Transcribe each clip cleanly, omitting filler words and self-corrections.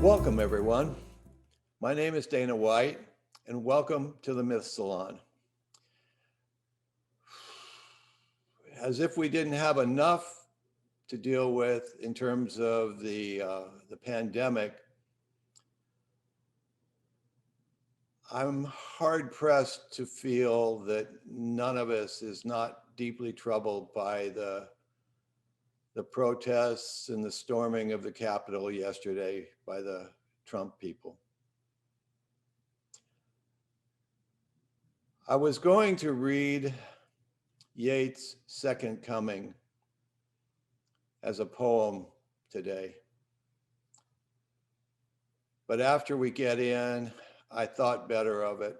Welcome, everyone. My name is Dana White, and welcome to the Myth Salon. As if we didn't have enough to deal with in terms of the pandemic, I'm hard pressed to feel that none of us is not deeply troubled by the protests and the storming of the Capitol yesterday by the Trump people. I was going to read Yeats' Second Coming as a poem today. But after we get in, I thought better of it.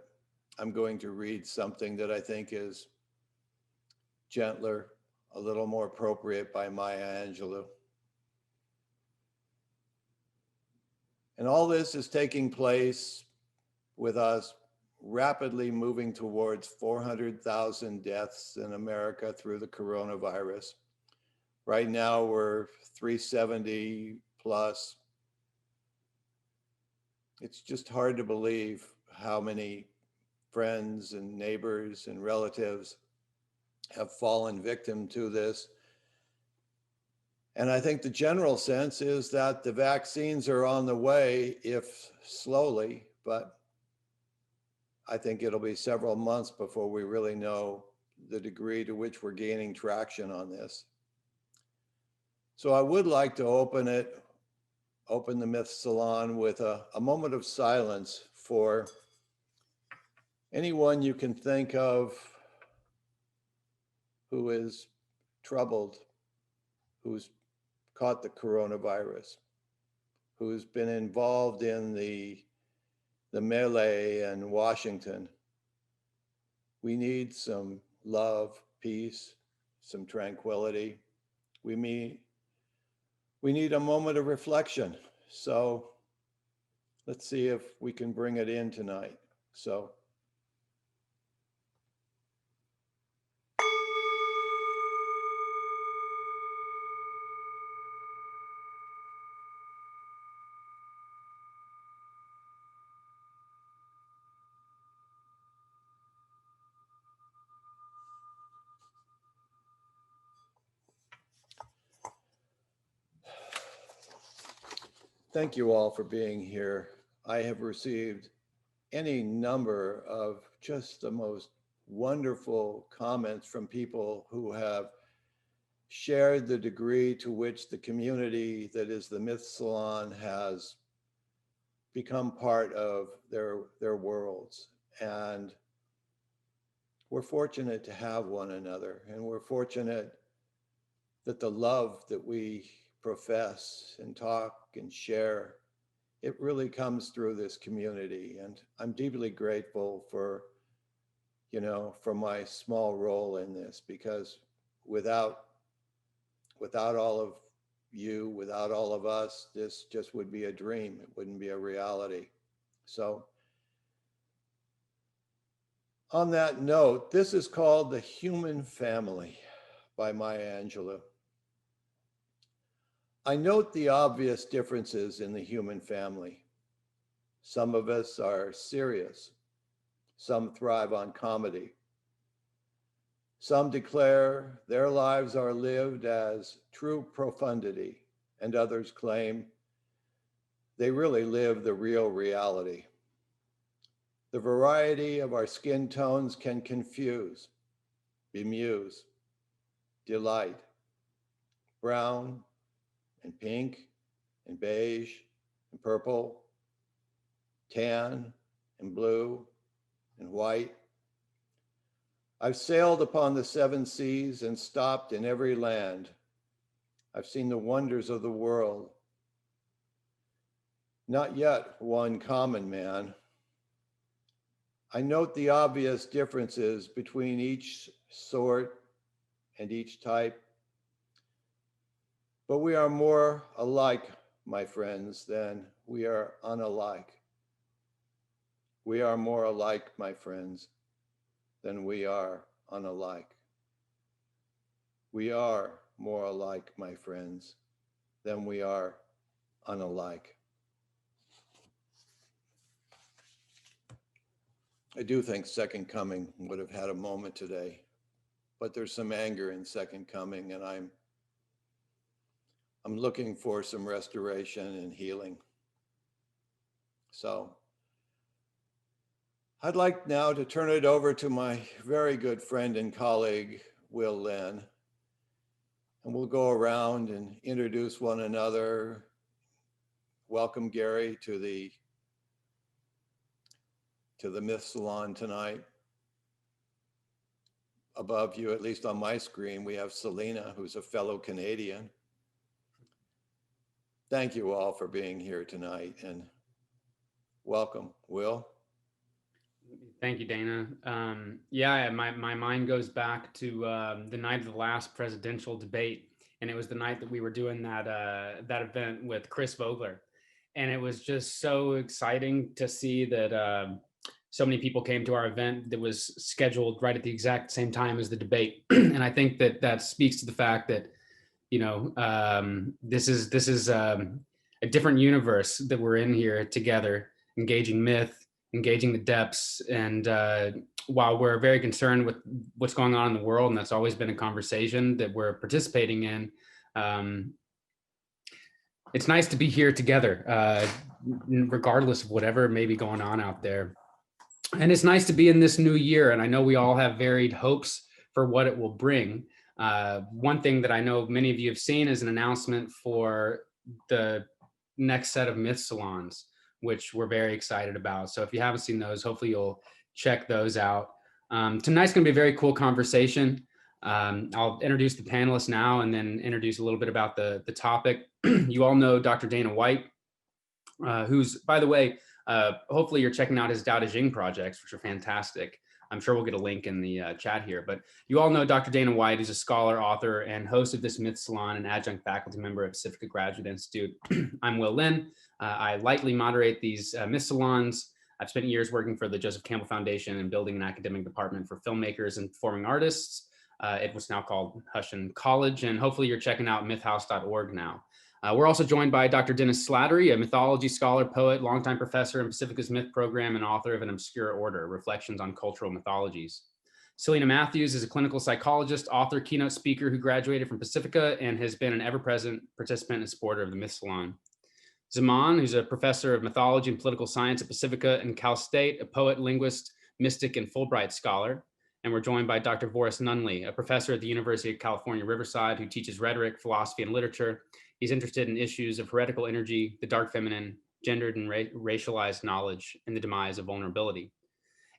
I'm going to read something that I think is gentler, a little more appropriate by Maya Angelou. And all this is taking place with us rapidly moving towards 400,000 deaths in America through the coronavirus. Right now, we're 370 plus. It's just hard to believe how many friends and neighbors and relatives have fallen victim to this. And I think the general sense is that the vaccines are on the way, if slowly, but I think it'll be several months before we really know the degree to which we're gaining traction on this. So I would like to open the Myth Salon with a moment of silence for anyone you can think of who is troubled, who's caught the coronavirus, who's been involved in the melee in Washington. We need some love, peace, some tranquility. We need a moment of reflection. So let's see if we can bring it in tonight. So. Thank you all for being here. I have received any number of just the most wonderful comments from people who have shared the degree to which the community that is the Myth Salon has become part of their worlds. And we're fortunate to have one another, and we're fortunate that the love that we profess and talk and share, it really comes through this community. And I'm deeply grateful for my small role in this, because without all of you, without all of us, this just would be a dream. It wouldn't be a reality. So on that note, this is called The Human Family by Maya Angelou. I note the obvious differences in the human family. Some of us are serious. Some thrive on comedy. Some declare their lives are lived as true profundity, and others claim they really live the real reality. The variety of our skin tones can confuse, bemuse, delight. Brown and pink and beige and purple, tan and blue and white. I've sailed upon the 7 seas and stopped in every land. I've seen the wonders of the world. Not yet one common man. I note the obvious differences between each sort and each type. But we are more alike, my friends, than we are unalike. We are more alike, my friends, than we are unalike. We are more alike, my friends, than we are unalike. I do think Second Coming would have had a moment today, but there's some anger in Second Coming, and I'm looking for some restoration and healing. So I'd like now to turn it over to my very good friend and colleague, Will Linn, and we'll go around and introduce one another. Welcome, Gary, to the Myth Salon tonight. Above you, at least on my screen, we have Selina, who's a fellow Canadian. Thank you all for being here tonight, and welcome. Will? Thank you, Dana. Yeah, my mind goes back to the night of the last presidential debate, and it was the night that we were doing that event with Chris Vogler, and it was just so exciting to see that so many people came to our event that was scheduled right at the exact same time as the debate, and I think that speaks to the fact that this is a different universe that we're in here together, engaging myth, engaging the depths. And while we're very concerned with what's going on in the world, and that's always been a conversation that we're participating in, it's nice to be here together, regardless of whatever may be going on out there. And it's nice to be in this new year. And I know we all have varied hopes for what it will bring. One thing that I know many of you have seen is an announcement for the next set of Myth Salons, which we're very excited about. So if you haven't seen those, hopefully you'll check those out. Tonight's going to be a very cool conversation. I'll introduce the panelists now and then introduce a little bit about the topic. You all know Dr. Dana White, who's, by the way, hopefully you're checking out his Tao Te Ching projects, which are fantastic. I'm sure we'll get a link in the chat here, but you all know Dr. Dana White, who's a scholar, author, and host of this Myth Salon and adjunct faculty member at Pacifica Graduate Institute. I'm Will Linn. I lightly moderate these Myth Salons. I've spent years working for the Joseph Campbell Foundation and building an academic department for filmmakers and performing artists. It was now called Hushin College, and hopefully you're checking out mythhouse.org now. We're also joined by Dr. Dennis Slattery, a mythology scholar, poet, longtime professor in Pacifica's Myth program, and author of An Obscure Order, Reflections on Cultural Mythologies. Selina Matthews is a clinical psychologist, author, keynote speaker who graduated from Pacifica and has been an ever-present participant and supporter of the Myth Salon. Zaman, who's a professor of mythology and political science at Pacifica and Cal State, a poet, linguist, mystic, and Fulbright scholar. And we're joined by Dr. Vorris Nunley, a professor at the University of California, Riverside, who teaches rhetoric, philosophy, and literature. He's interested in issues of heretical energy, the dark feminine, gendered and racialized knowledge, and the demise of vulnerability.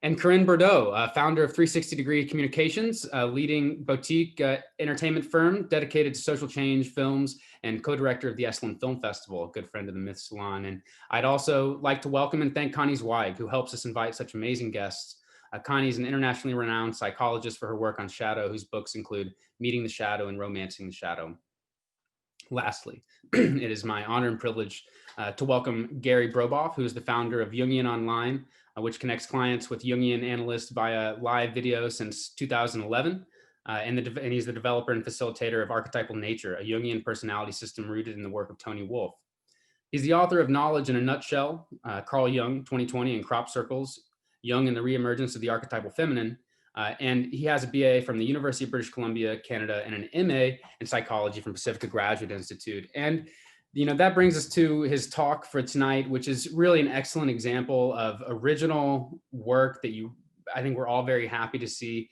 And Corinne Bourdeau, founder of 360 Degree Communications, a leading boutique entertainment firm dedicated to social change films and co-director of the Esalen Film Festival, a good friend of the Myth Salon. And I'd also like to welcome and thank Connie Zweig, who helps us invite such amazing guests. Connie is an internationally renowned psychologist for her work on shadow, whose books include Meeting the Shadow and Romancing the Shadow. Lastly, it is my honor and privilege to welcome Gary Bobroff, who is the founder of Jungian Online, which connects clients with Jungian analysts via live video since 2011. And he's the developer and facilitator of Archetypal Nature, a Jungian personality system rooted in the work of Toni Wolff. He's the author of Knowledge in a Nutshell, Carl Jung, 2020, and Crop Circles, Jung and the Reemergence of the Archetypal Feminine. And he has a BA from the University of British Columbia, Canada, and an MA in psychology from Pacifica Graduate Institute. And that brings us to his talk for tonight, which is really an excellent example of original work that I think we're all very happy to see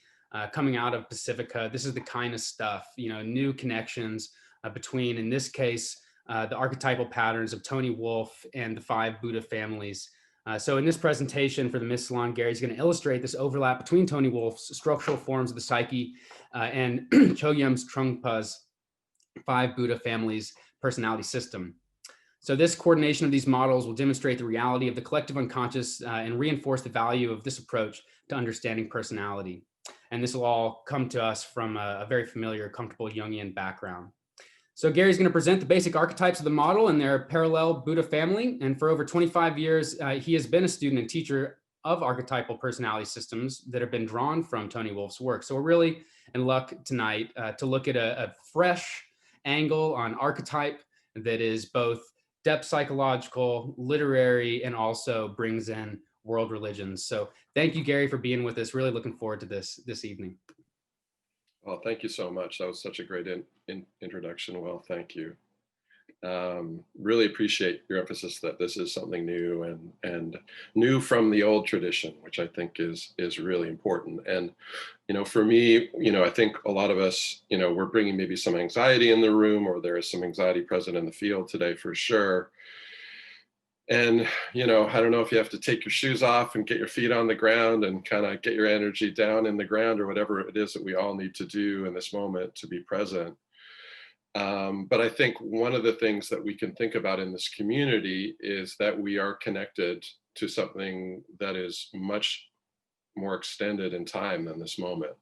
coming out of Pacifica. This is the kind of stuff, new connections between, in this case, the archetypal patterns of Toni Wolff and the 5 Buddha families. So in this presentation for the Myth Salon, Gary's going to illustrate this overlap between Toni Wolff's structural forms of the psyche and Chögyam's Trungpa's 5 Buddha families personality system. So this coordination of these models will demonstrate the reality of the collective unconscious and reinforce the value of this approach to understanding personality. And this will all come to us from a very familiar, comfortable Jungian background. So Gary's going to present the basic archetypes of the model and their parallel Buddha family. And for over 25 years, he has been a student and teacher of archetypal personality systems that have been drawn from Toni Wolff's work. So we're really in luck tonight to look at a fresh angle on archetype that is both depth psychological, literary, and also brings in world religions. So thank you, Gary, for being with us. Really looking forward to this evening. Well, thank you so much. That was such a great introduction. Well, thank you. Really appreciate your emphasis that this is something new and new from the old tradition, which I think is really important. And, you know, for me, you know, I think a lot of us, you know, we're bringing maybe some anxiety in the room, or there is some anxiety present in the field today for sure. And, you know, I don't know if you have to take your shoes off and get your feet on the ground and kind of get your energy down in the ground, or whatever it is that we all need to do in this moment to be present. But I think one of the things that we can think about in this community is that we are connected to something that is much more extended in time than this moment.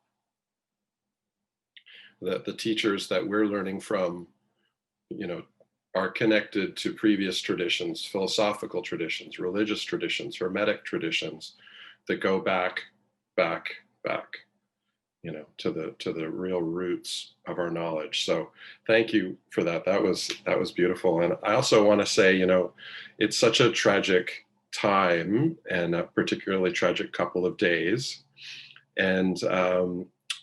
That the teachers that we're learning from, you know, are connected to previous traditions, philosophical traditions, religious traditions, hermetic traditions that go back, you know, to the real roots of our knowledge. So thank you for that. That was beautiful. And I also want to say, you know, it's such a tragic time, and a particularly tragic couple of days. And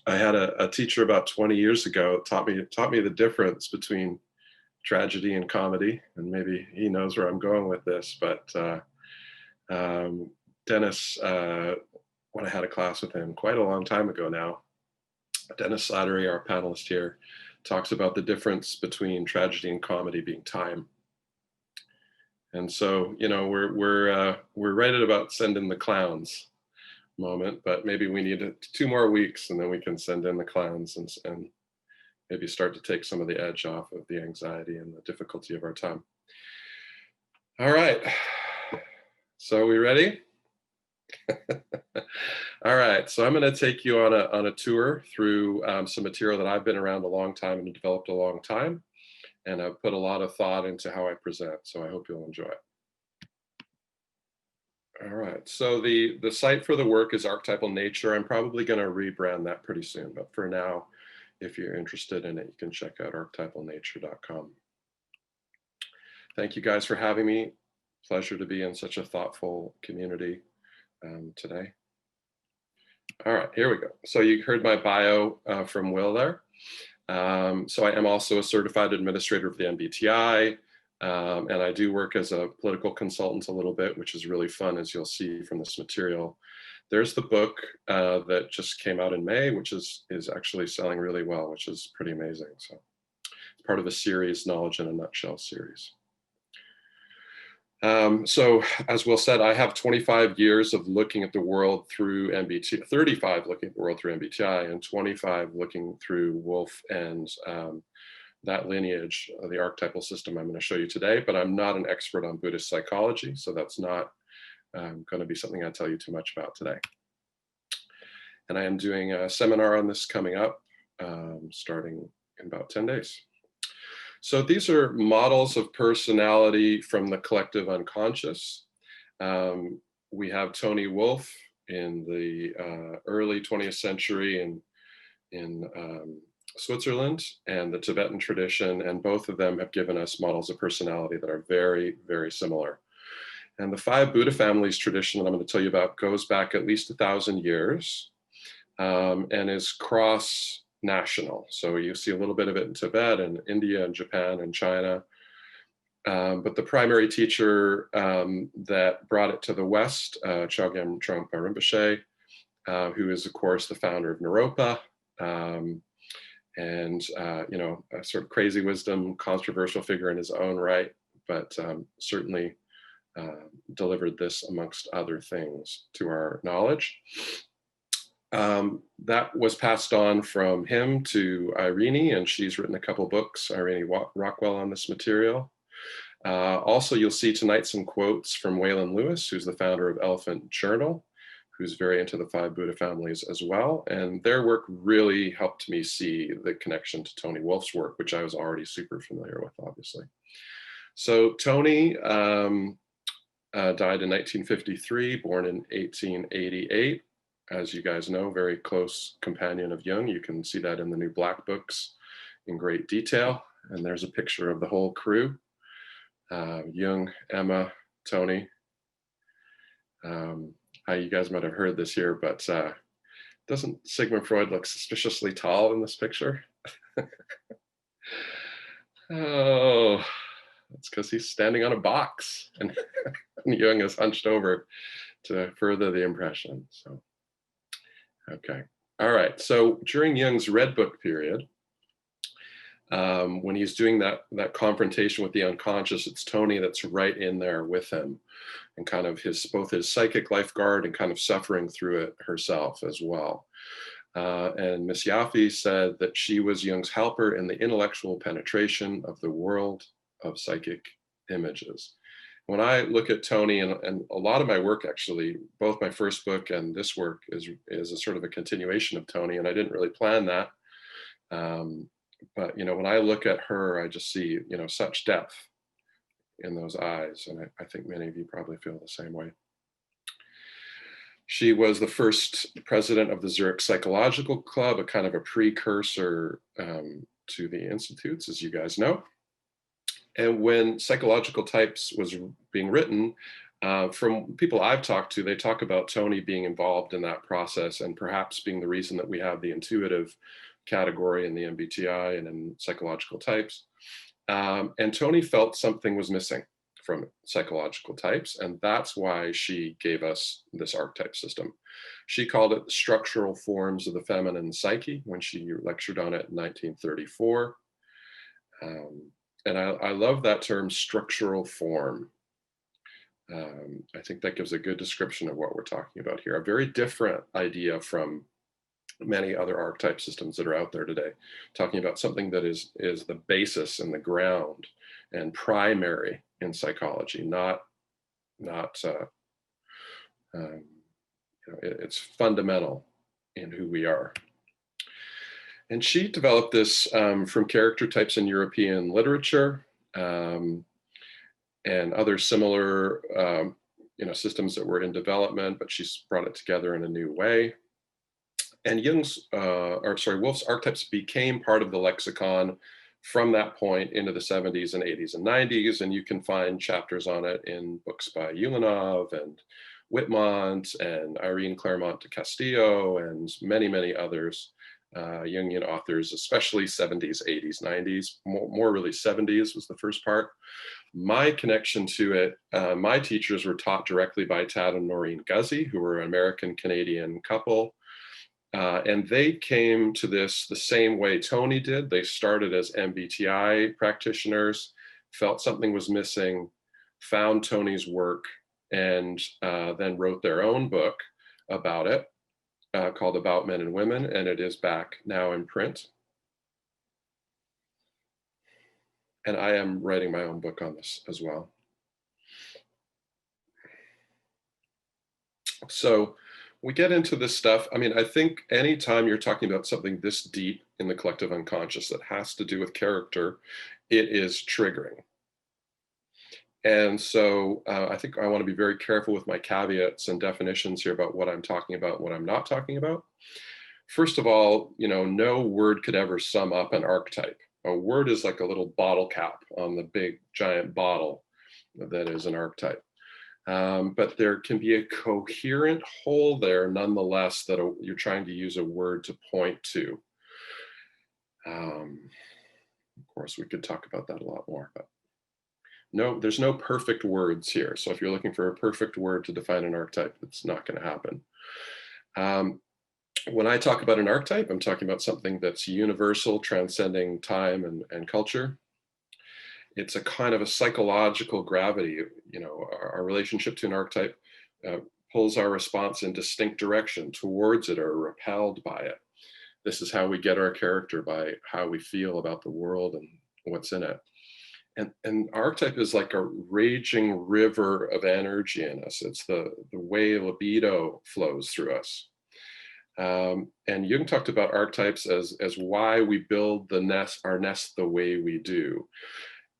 I had a teacher about 20 years ago taught me the difference between tragedy and comedy, and maybe he knows where I'm going with this. But Dennis, when I had a class with him quite a long time ago now, Dennis Slattery, our panelist here, talks about the difference between tragedy and comedy being time. And so, you know, we're right at about send in the clowns moment, but maybe we need 2 more weeks and then we can send in the clowns and maybe start to take some of the edge off of the anxiety and the difficulty of our time. All right, so are we ready? All right, so I'm going to take you on a tour through some material that I've been around a long time and developed a long time, and I've put a lot of thought into how I present, so I hope you'll enjoy it. All right, so the site for the work is Archetypal Nature. I'm probably going to rebrand that pretty soon, but for now, if you're interested in it, you can check out archetypalnature.com. Thank you guys for having me. Pleasure to be in such a thoughtful community today. All right, here we go. So you heard my bio from Will there. So I am also a certified administrator of the MBTI, and I do work as a political consultant a little bit, which is really fun, as you'll see from this material. There's the book that just came out in May, which is actually selling really well, which is pretty amazing. So it's part of a series, Knowledge in a Nutshell series. So as Will said, I have 25 years of looking at the world through MBTI, 35 looking at the world through MBTI, and 25 looking through Wolff and that lineage of the archetypal system I'm going to show you today. But I'm not an expert on Buddhist psychology, so that's not going to be something I tell you too much about today. And I am doing a seminar on this coming up, starting in about 10 days. So these are models of personality from the collective unconscious. We have Toni Wolff in the early 20th century in Switzerland, and the Tibetan tradition, and both of them have given us models of personality that are very, very similar. And the 5 Buddha families tradition that I'm going to tell you about goes back at least 1,000 years and is cross-national. So you see a little bit of it in Tibet and India and Japan and China. But the primary teacher that brought it to the West, Chögyam Trungpa Rinpoche, who is, of course, the founder of Naropa, and you know, a sort of crazy wisdom, controversial figure in his own right, but certainly delivered this amongst other things to our knowledge. That was passed on from him to Irene, and she's written a couple books, Irene Rockwell, on this material. Also, you'll see tonight some quotes from Waylon Lewis, who's the founder of Elephant Journal, who's very into the 5 Buddha families as well. And their work really helped me see the connection to Toni Wolff's work, which I was already super familiar with, obviously. So Toni died in 1953, born in 1888. As you guys know, very close companion of Jung. You can see that in the new Black books in great detail. And there's a picture of the whole crew. Jung, Emma, Toni. You guys might have heard this here, but doesn't Sigmund Freud look suspiciously tall in this picture? Oh, that's because he's standing on a box and, and Jung is hunched over to further the impression. So, okay. All right. So during Jung's Red Book period, when he's doing that confrontation with the unconscious, it's Toni that's right in there with him, and kind of both his psychic lifeguard and kind of suffering through it herself as well. And Miss Yaffe said that she was Jung's helper in the intellectual penetration of the world of psychic images. When I look at Toni, and a lot of my work, actually, both my first book and this work is a sort of a continuation of Toni, and I didn't really plan that. But, when I look at her, I just see, such depth in those eyes. And I think many of you probably feel the same way. She was the first president of the Zurich Psychological Club, a kind of a precursor to the institutes, as you guys know. And when Psychological Types was being written, from people I've talked to, they talk about Toni being involved in that process and perhaps being the reason that we have the intuitive category in the MBTI and in Psychological Types. And Toni felt something was missing from Psychological Types, and that's why she gave us this archetype system. She called it the structural forms of the feminine psyche when she lectured on it in 1934. And I love that term, structural form. I think that gives a good description of what we're talking about here. A very different idea from many other archetype systems that are out there today, talking about something that is the basis and the ground and primary in psychology, it's fundamental in who we are. And she developed this from character types in European literature and other similar systems that were in development, but she's brought it together in a new way. And Wolff's archetypes became part of the lexicon from that point into the 70s and 80s and 90s. And you can find chapters on it in books by Ulanov and Whitmont and Irene Claremont de Castillo and many, many others, Jungian authors, especially 70s, 80s, 90s, more really 70s was the first part. My connection to it, my teachers were taught directly by Tad and Noreen Guzzi, who were an American-Canadian couple. And they came to this the same way Toni did. They started as MBTI practitioners, felt something was missing, found Toni's work, and then wrote their own book about it called About Men and Women, and it is back now in print. And I am writing my own book on this as well. So we get into this stuff. I mean, I think anytime you're talking about something this deep in the collective unconscious that has to do with character, it is triggering. And so I think I want to be very careful with my caveats and definitions here about what I'm talking about and what I'm not talking about. First of all, no word could ever sum up an archetype. A word is like a little bottle cap on the big giant bottle that is an archetype. But there can be a coherent whole there nonetheless that you're trying to use a word to point to. Of course, we could talk about that a lot more, but no, there's no perfect words here. So if you're looking for a perfect word to define an archetype, it's not going to happen. When I talk about an archetype, I'm talking about something that's universal, transcending time and culture. It's a kind of a psychological gravity. Our relationship to an archetype pulls our response in distinct direction towards it or repelled by it. This is how we get our character, by how we feel about the world and what's in it. And archetype is like a raging river of energy in us. It's the way libido flows through us. And Jung talked about archetypes as why we build our nest the way we do.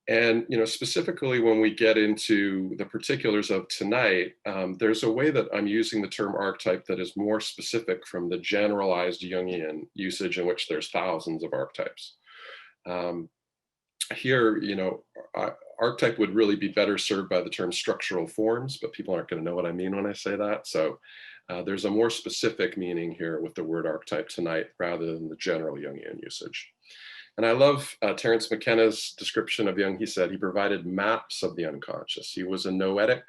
And specifically when we get into the particulars of tonight, there's a way that I'm using the term archetype that is more specific from the generalized Jungian usage in which there's thousands of archetypes. here, you know, archetype would really be better served by the term structural forms, but people aren't going to know what I mean when I say that. So there's a more specific meaning here with the word archetype tonight rather than the general Jungian usage. And I love Terence McKenna's description of Jung. He said he provided maps of the unconscious. He was a noetic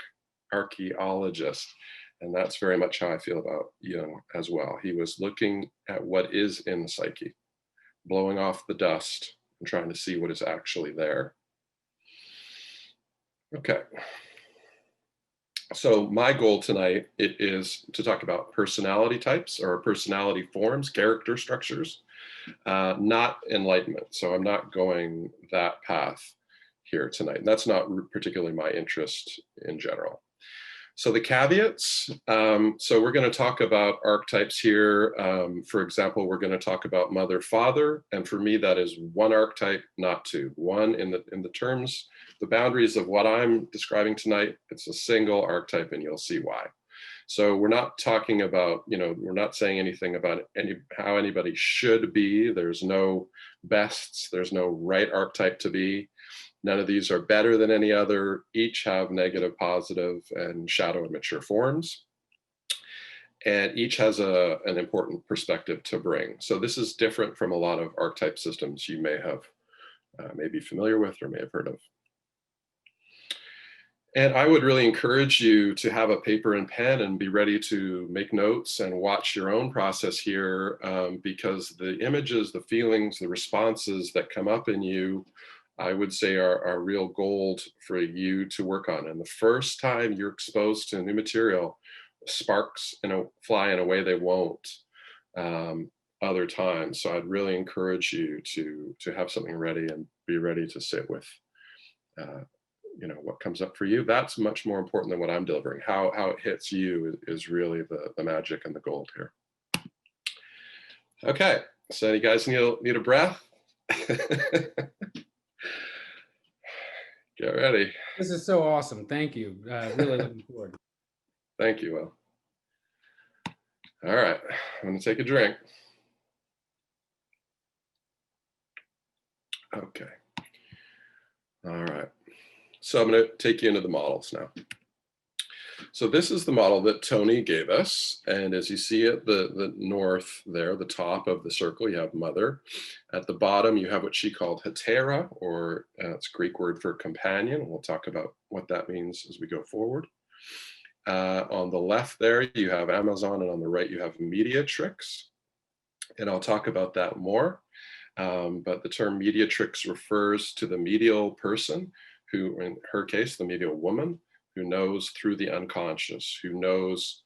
archaeologist. And that's very much how I feel about Jung as well. He was looking at what is in the psyche, blowing off the dust and trying to see what is actually there. Okay. So my goal tonight is to talk about personality types or personality forms, character structures, not enlightenment. So I'm not going that path here tonight. And that's not particularly my interest in general. So the caveats, so we're going to talk about archetypes here. For example, we're going to talk about mother, father. And for me, that is one archetype, not two. One in the terms, the boundaries of what I'm describing tonight, it's a single archetype and you'll see why. So we're not talking about, you know, we're not saying anything about how anybody should be. There's no bests, there's no right archetype to be. None of these are better than any other. Each have negative, positive, and shadow and mature forms. And each has an important perspective to bring. So this is different from a lot of archetype systems you may have, may be familiar with or may have heard of. And I would really encourage you to have a paper and pen and be ready to make notes and watch your own process here, because the images, the feelings, the responses that come up in you, I would say are real gold for you to work on. And the first time you're exposed to new material, sparks fly in a way they won't other times. So I'd really encourage you to have something ready and be ready to sit with you know, what comes up for you. That's much more important than what I'm delivering. How it hits you is really the magic and the gold here. Okay, so you guys need a breath? Get ready. This is so awesome. Thank you. Really looking forward. Thank you, Will. All right, I'm gonna take a drink. Okay. All right. So I'm going to take you into the models now. So this is the model that Toni gave us. And as you see at the north there, the top of the circle, you have mother. At the bottom, you have what she called hetera, or it's Greek word for companion. We'll talk about what that means as we go forward. On the left there, you have Amazon, and on the right, you have mediatrix. And I'll talk about that more. But the term mediatrix refers to the medial person, who, in her case, the medial woman, who knows through the unconscious, who knows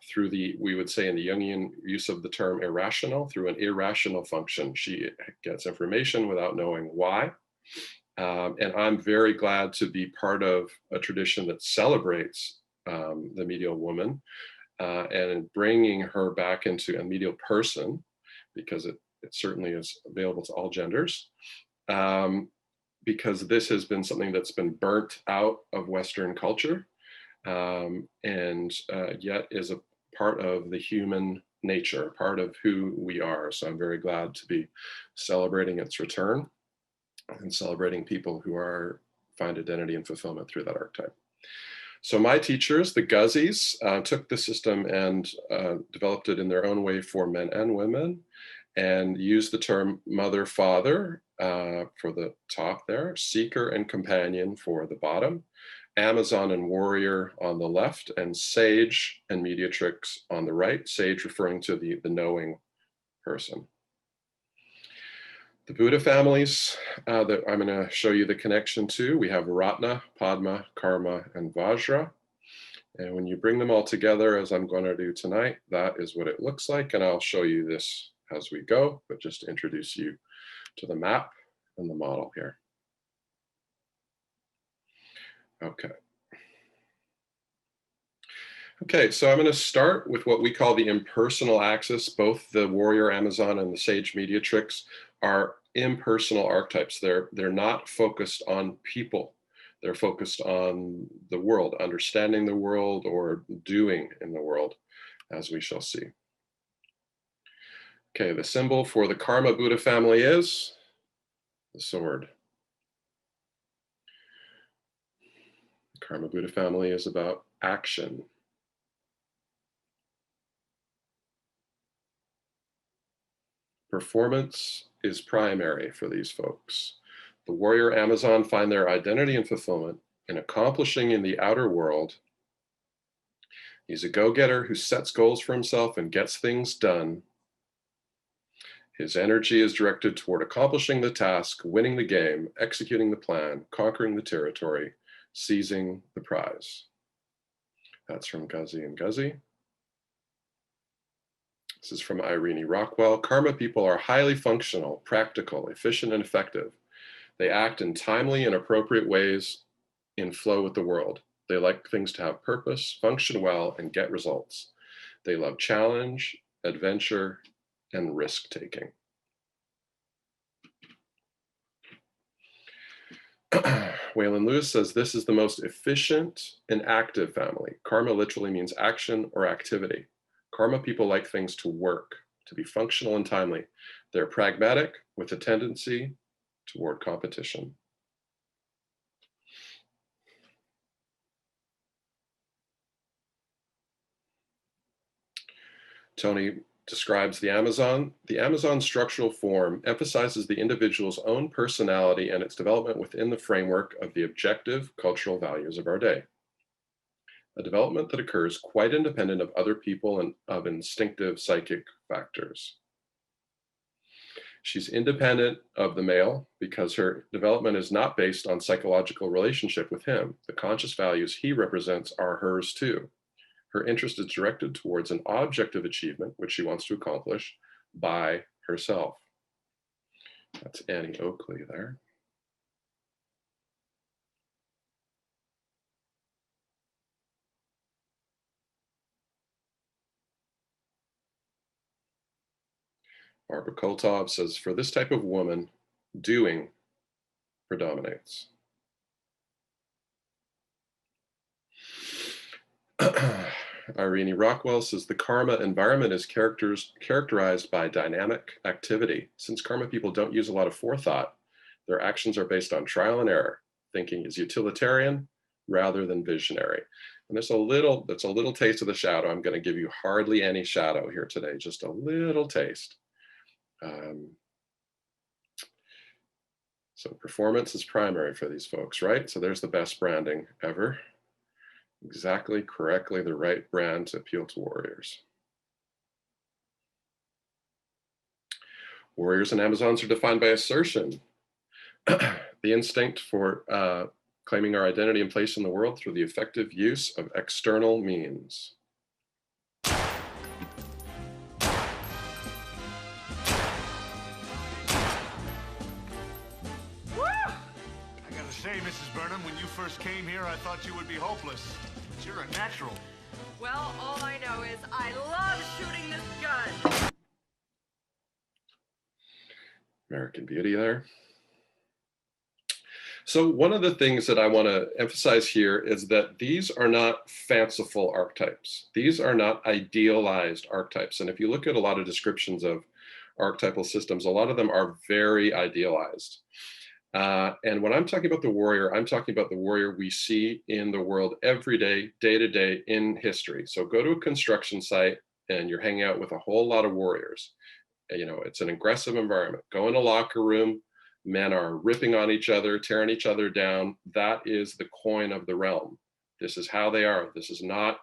through we would say in the Jungian use of the term irrational, through an irrational function. She gets information without knowing why. And I'm very glad to be part of a tradition that celebrates the medial woman and bringing her back into a medial person, because it certainly is available to all genders. Because this has been something that's been burnt out of Western culture, and yet is a part of the human nature, part of who we are. So I'm very glad to be celebrating its return and celebrating people who find identity and fulfillment through that archetype. So my teachers, the Guzzies, took the system and developed it in their own way for men and women, and used the term mother, father for the top there, seeker and companion for the bottom, Amazon and warrior on the left, and sage and mediatrix on the right, sage referring to the knowing person. The Buddha families that I'm going to show you the connection to, we have ratna, padma, karma, and vajra. And when you bring them all together, as I'm going to do tonight, that is what it looks like. And I'll show you this as we go, but just to introduce you to the map and the model here. Okay, so I'm going to start with what we call the impersonal axis. Both the warrior Amazon and the sage mediatrix are impersonal archetypes. They're not focused on people. They're focused on the world, understanding the world, or doing in the world, as we shall see. Okay, the symbol for the Karma Buddha family is the sword. The Karma Buddha family is about action. Performance is primary for these folks. The warrior Amazon find their identity and fulfillment in accomplishing in the outer world. He's a go-getter who sets goals for himself and gets things done. His energy is directed toward accomplishing the task, winning the game, executing the plan, conquering the territory, seizing the prize. That's from Guzzi and Guzzi. This is from Irene Rockwell. Karma people are highly functional, practical, efficient, and effective. They act in timely and appropriate ways in flow with the world. They like things to have purpose, function well, and get results. They love challenge, adventure, and risk-taking. Waylon Lewis says, this is the most efficient and active family. Karma literally means action or activity. Karma people like things to work, to be functional and timely. They're pragmatic with a tendency toward competition. Toni describes the Amazon. The Amazon structural form emphasizes the individual's own personality and its development within the framework of the objective cultural values of our day. A development that occurs quite independent of other people and of instinctive psychic factors. She's independent of the male because her development is not based on psychological relationship with him. The conscious values he represents are hers too. Her interest is directed towards an object of achievement, which she wants to accomplish by herself. That's Annie Oakley there. Barbara Koltov says, for this type of woman, doing predominates. Irene Rockwell says, the karma environment is characterized by dynamic activity. Since karma people don't use a lot of forethought, their actions are based on trial and error. Thinking is utilitarian rather than visionary. And that's a little taste of the shadow. I'm going to give you hardly any shadow here today, just a little taste. So performance is primary for these folks, right? So there's the best branding ever. Exactly, correctly, the right brand to appeal to warriors. Warriors and Amazons are defined by assertion. The instinct for claiming our identity and place in the world through the effective use of external means. Say, Mrs. Burnham, when you first came here, I thought you would be hopeless. But you're a natural. Well, all I know is I love shooting this gun. American Beauty there. So one of the things that I want to emphasize here is that these are not fanciful archetypes. These are not idealized archetypes. And if you look at a lot of descriptions of archetypal systems, a lot of them are very idealized. And when I'm talking about the warrior, I'm talking about the warrior we see in the world every day, day to day in history. So go to a construction site and you're hanging out with a whole lot of warriors. You know, it's an aggressive environment. Go in a locker room, men are ripping on each other, tearing each other down. That is the coin of the realm. This is how they are. This is not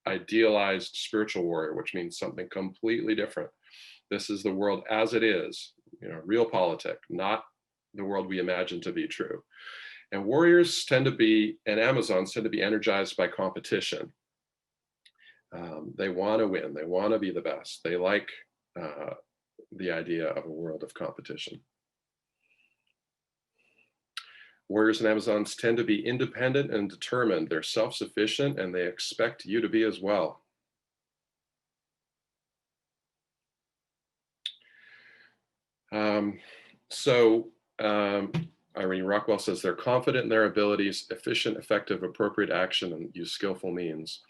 idealized spiritual warrior, which means something completely different. This is the world as it is, you know, real politic, not the world we imagine to be true. And warriors tend to be, and Amazons tend to be energized by competition. They want to win. They want to be the best. They like the idea of a world of competition. Warriors and Amazons tend to be independent and determined. They're self-sufficient and they expect you to be as well. Irene Rockwell says they're confident in their abilities, efficient, effective, appropriate action, and use skillful means.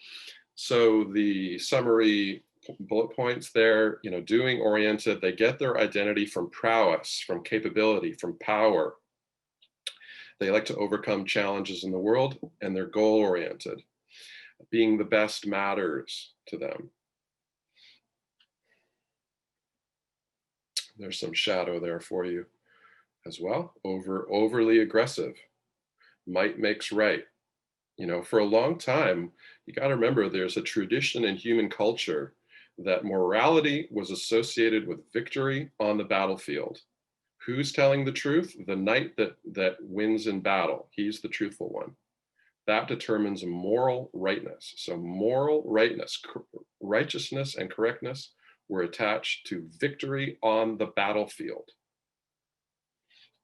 So the summary bullet points there, doing oriented. They get their identity from prowess, from capability, from power. They like to overcome challenges in the world, and they're goal oriented. Being the best matters to them. There's some shadow there for you as well. Overly aggressive. Might makes right. For a long time, you got to remember there's a tradition in human culture that morality was associated with victory on the battlefield. Who's telling the truth? The knight that wins in battle. He's the truthful one. That determines moral rightness. So moral rightness, righteousness and correctness were attached to victory on the battlefield.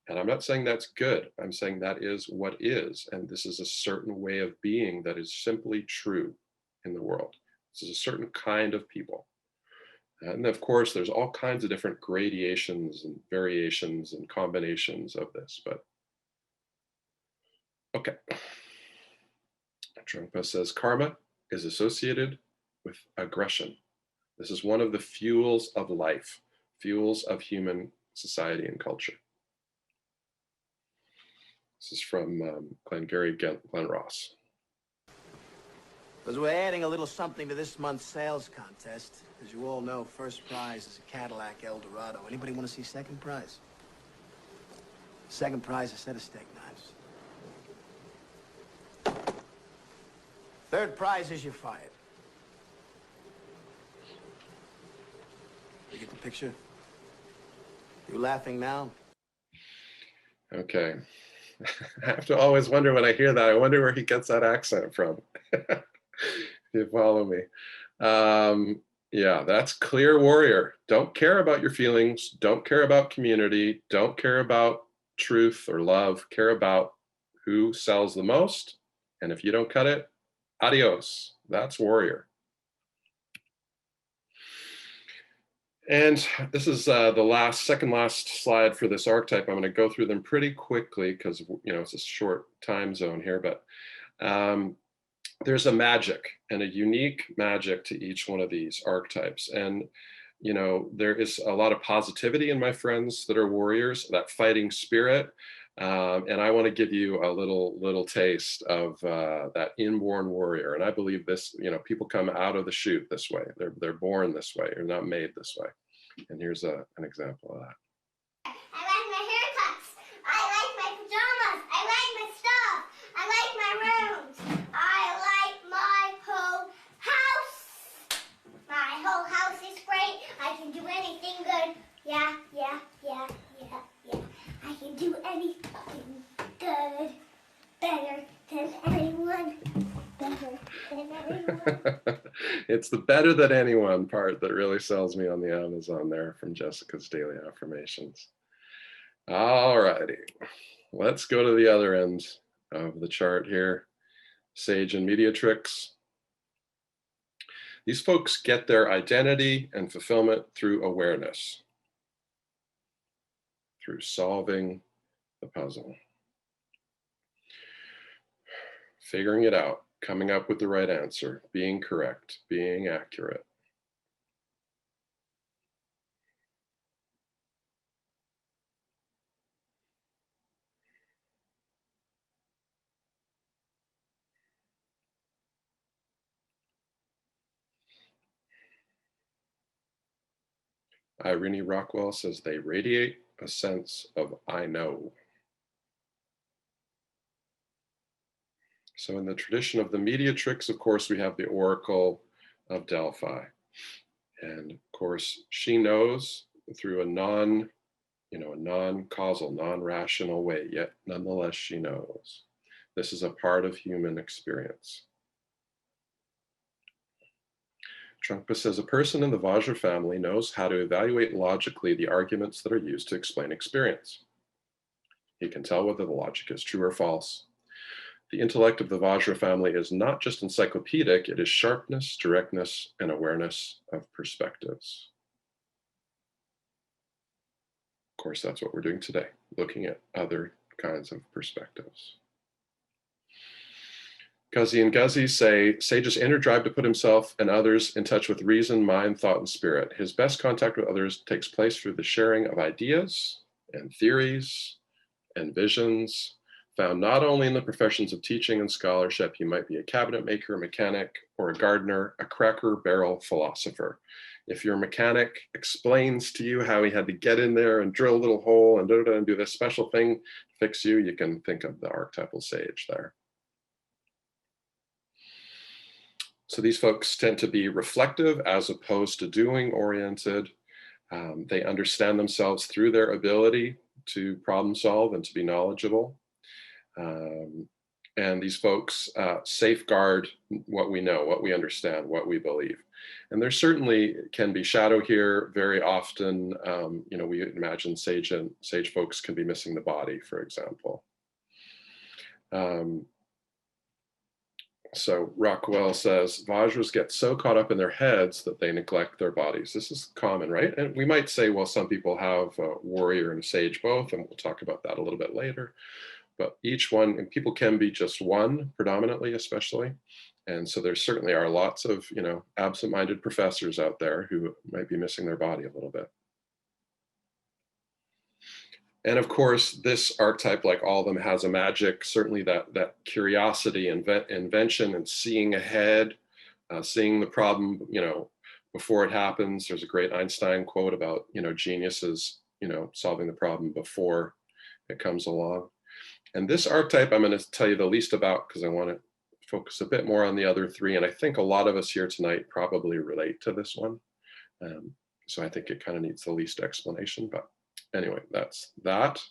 And I'm not saying that's good. I'm saying that is what is. And this is a certain way of being that is simply true in the world. This is a certain kind of people. And of course, there's all kinds of different gradations and variations and combinations of this, but okay. Trungpa says karma is associated with aggression. This is one of the fuels of life, fuels of human society and culture. This is from Glengarry Glen Ross. Because we're adding a little something to this month's sales contest. As you all know, first prize is a Cadillac Eldorado. Anybody want to see second prize? Second prize, a set of steak knives. Third prize is you're fired. You get the picture? You laughing now? Okay. I have to always wonder when I hear that. I wonder where he gets that accent from. You follow me? Yeah, that's clear warrior. Don't care about your feelings. Don't care about community. Don't care about truth or love. Care about who sells the most. And if you don't cut it, adios. That's warrior. And this is the second last slide for this archetype. I'm going to go through them pretty quickly because it's a short time zone here, but there's a magic and a unique magic to each one of these archetypes. And there is a lot of positivity in my friends that are warriors, that fighting spirit. And I want to give you a little taste of that inborn warrior. And I believe this, people come out of the chute this way. They're born this way. They're not made this way. And here's an example of that. I like my haircuts. I like my pajamas. I like my stuff. I like my rooms. I like my whole house. My whole house is great. I can do anything good. Yeah. I can do anything good. Better than anyone. Better than anyone. It's the better than anyone part that really sells me on the Amazon there from Jessica's Daily Affirmations. All righty, let's go to the other end of the chart here. Sage and mediatrix. These folks get their identity and fulfillment through awareness, through solving the puzzle, figuring it out, coming up with the right answer, being correct, being accurate. Irene Rockwell says they radiate a sense of I know. So in the tradition of the mediatrix, of course, we have the Oracle of Delphi. And of course, she knows through a non-causal, non-rational way, yet nonetheless she knows. This is a part of human experience. Trungpa says a person in the Vajra family knows how to evaluate logically the arguments that are used to explain experience. He can tell whether the logic is true or false. The intellect of the Vajra family is not just encyclopedic, it is sharpness, directness, and awareness of perspectives. Of course, that's what we're doing today, looking at other kinds of perspectives. Guzzi and Guzzi say, Sage's inner drive to put himself and others in touch with reason, mind, thought, and spirit. His best contact with others takes place through the sharing of ideas and theories and visions, found not only in the professions of teaching and scholarship. He might be a cabinet maker, a mechanic, or a gardener, a cracker barrel philosopher. If your mechanic explains to you how he had to get in there and drill a little hole and do this special thing to fix you, you can think of the archetypal sage there. So these folks tend to be reflective as opposed to doing oriented. They understand themselves through their ability to problem solve and to be knowledgeable. And these folks safeguard what we know, what we understand, what we believe. And there certainly can be shadow here. Very often, you know, we imagine sage folks can be missing the body, for example. So Rockwell says, Vajras get so caught up in their heads that they neglect their bodies. This is common, right? And we might say, well, some people have a warrior and a sage both, and we'll talk about that a little bit later. But each one, and people can be just one predominantly, especially. And so there certainly are lots of, you know, absent-minded professors out there who might be missing their body a little bit. And of course, this archetype, like all of them, has a magic, certainly that curiosity, invention, and seeing ahead, seeing the problem, you know, before it happens. There's a great Einstein quote about, you know, geniuses, you know, solving the problem before it comes along. And this archetype, I'm going to tell you the least about because I want to focus a bit more on the other three. And I think a lot of us here tonight probably relate to this one. So I think it kind of needs the least explanation, but anyway, that's that.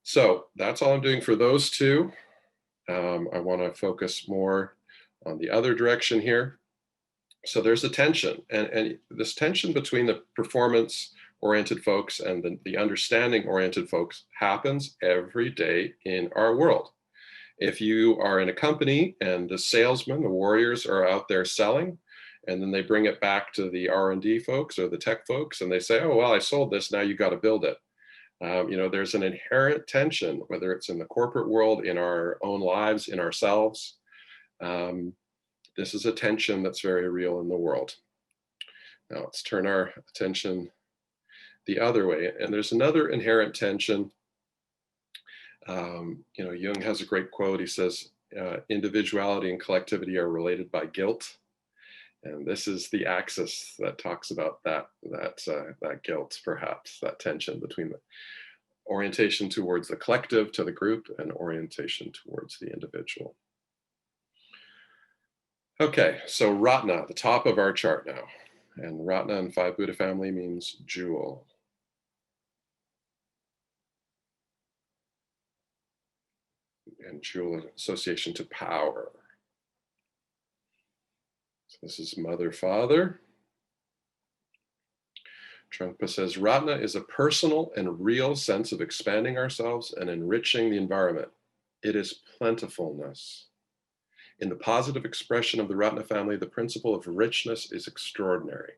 So that's all I'm doing for those two. I want to focus more on the other direction here. So there's a tension, and this tension between the performance-oriented folks and the understanding-oriented folks happens every day in our world. If you are in a company and the salesmen, the warriors, are out there selling, and then they bring it back to the R&D folks or the tech folks, and they say, oh, well, I sold this, now you got to build it. You know, there's an inherent tension, whether it's in the corporate world, in our own lives, in ourselves. This is a tension that's very real in the world. Now let's turn our attention the other way. And there's another inherent tension. You know, Jung has a great quote. He says, individuality and collectivity are related by guilt. And this is the axis that talks about that guilt, perhaps, that tension between the orientation towards the collective, to the group, and orientation towards the individual. Okay, so ratna, the top of our chart now. And ratna in 5 Buddha family means jewel. And jewel association to power. So this is mother, father. Trungpa says, ratna is a personal and real sense of expanding ourselves and enriching the environment. It is plentifulness. In the positive expression of the ratna family, the principle of richness is extraordinary.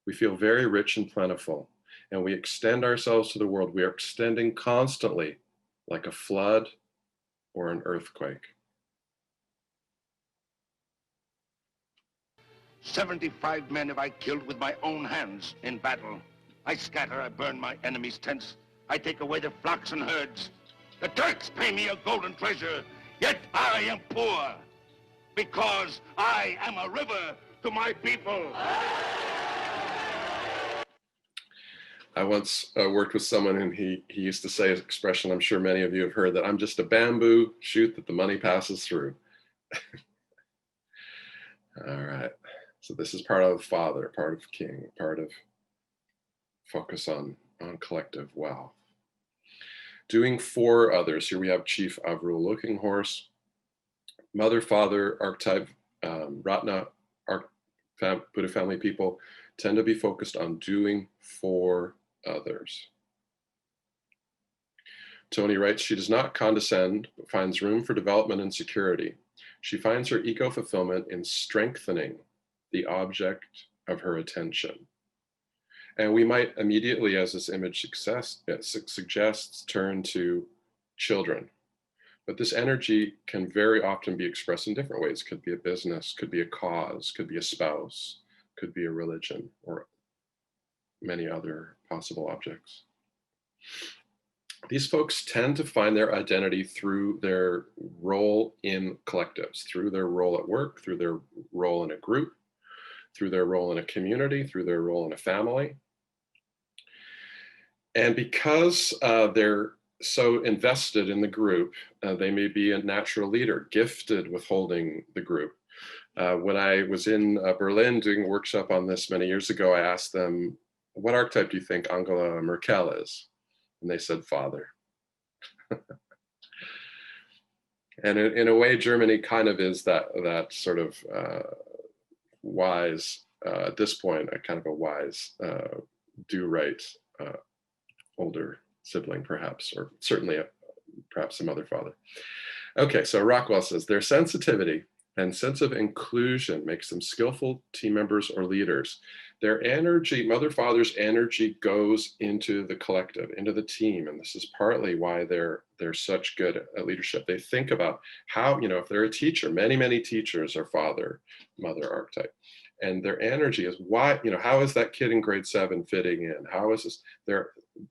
We feel very rich and plentiful, and we extend ourselves to the world. We are extending constantly, like a flood or an earthquake. 75 men have I killed with my own hands in battle. I scatter, I burn my enemies' tents. I take away their flocks and herds. The Turks pay me a golden treasure, yet I am poor, because I am a river to my people. I once worked with someone, and he used to say his expression, I'm sure many of you have heard, that I'm just a bamboo shoot that the money passes through. All right. So this is part of father, part of king, part of focus on collective wealth. Doing for others. Here we have Chief Avril Looking Horse. Mother, father, archetype, ratna, Buddha family people tend to be focused on doing for others. Toni writes, she does not condescend, but finds room for development and security. She finds her eco-fulfillment in strengthening the object of her attention. And we might immediately, as this image suggests, turn to children. But this energy can very often be expressed in different ways. Could be a business, could be a cause, could be a spouse, could be a religion, or many other possible objects. These folks tend to find their identity through their role in collectives, through their role at work, through their role in a group, through their role in a community, through their role in a family. And because they're so invested in the group, they may be a natural leader, gifted with holding the group. When I was in Berlin doing a workshop on this many years ago, I asked them, what archetype do you think Angela Merkel is? And they said, father. And in a way, Germany kind of is that sort of wise, at this point, a kind of a wise, do-right older sibling, perhaps, or certainly perhaps a mother, father. Okay, so Rockwell says, their sensitivity and sense of inclusion makes them skillful team members or leaders. Their energy, mother, father's energy goes into the collective, into the team. And this is partly why they're such good at leadership. They think about how, if they're a teacher, many teachers are father, mother archetype. And their energy is why, how is that kid in grade 7 fitting in? How is this?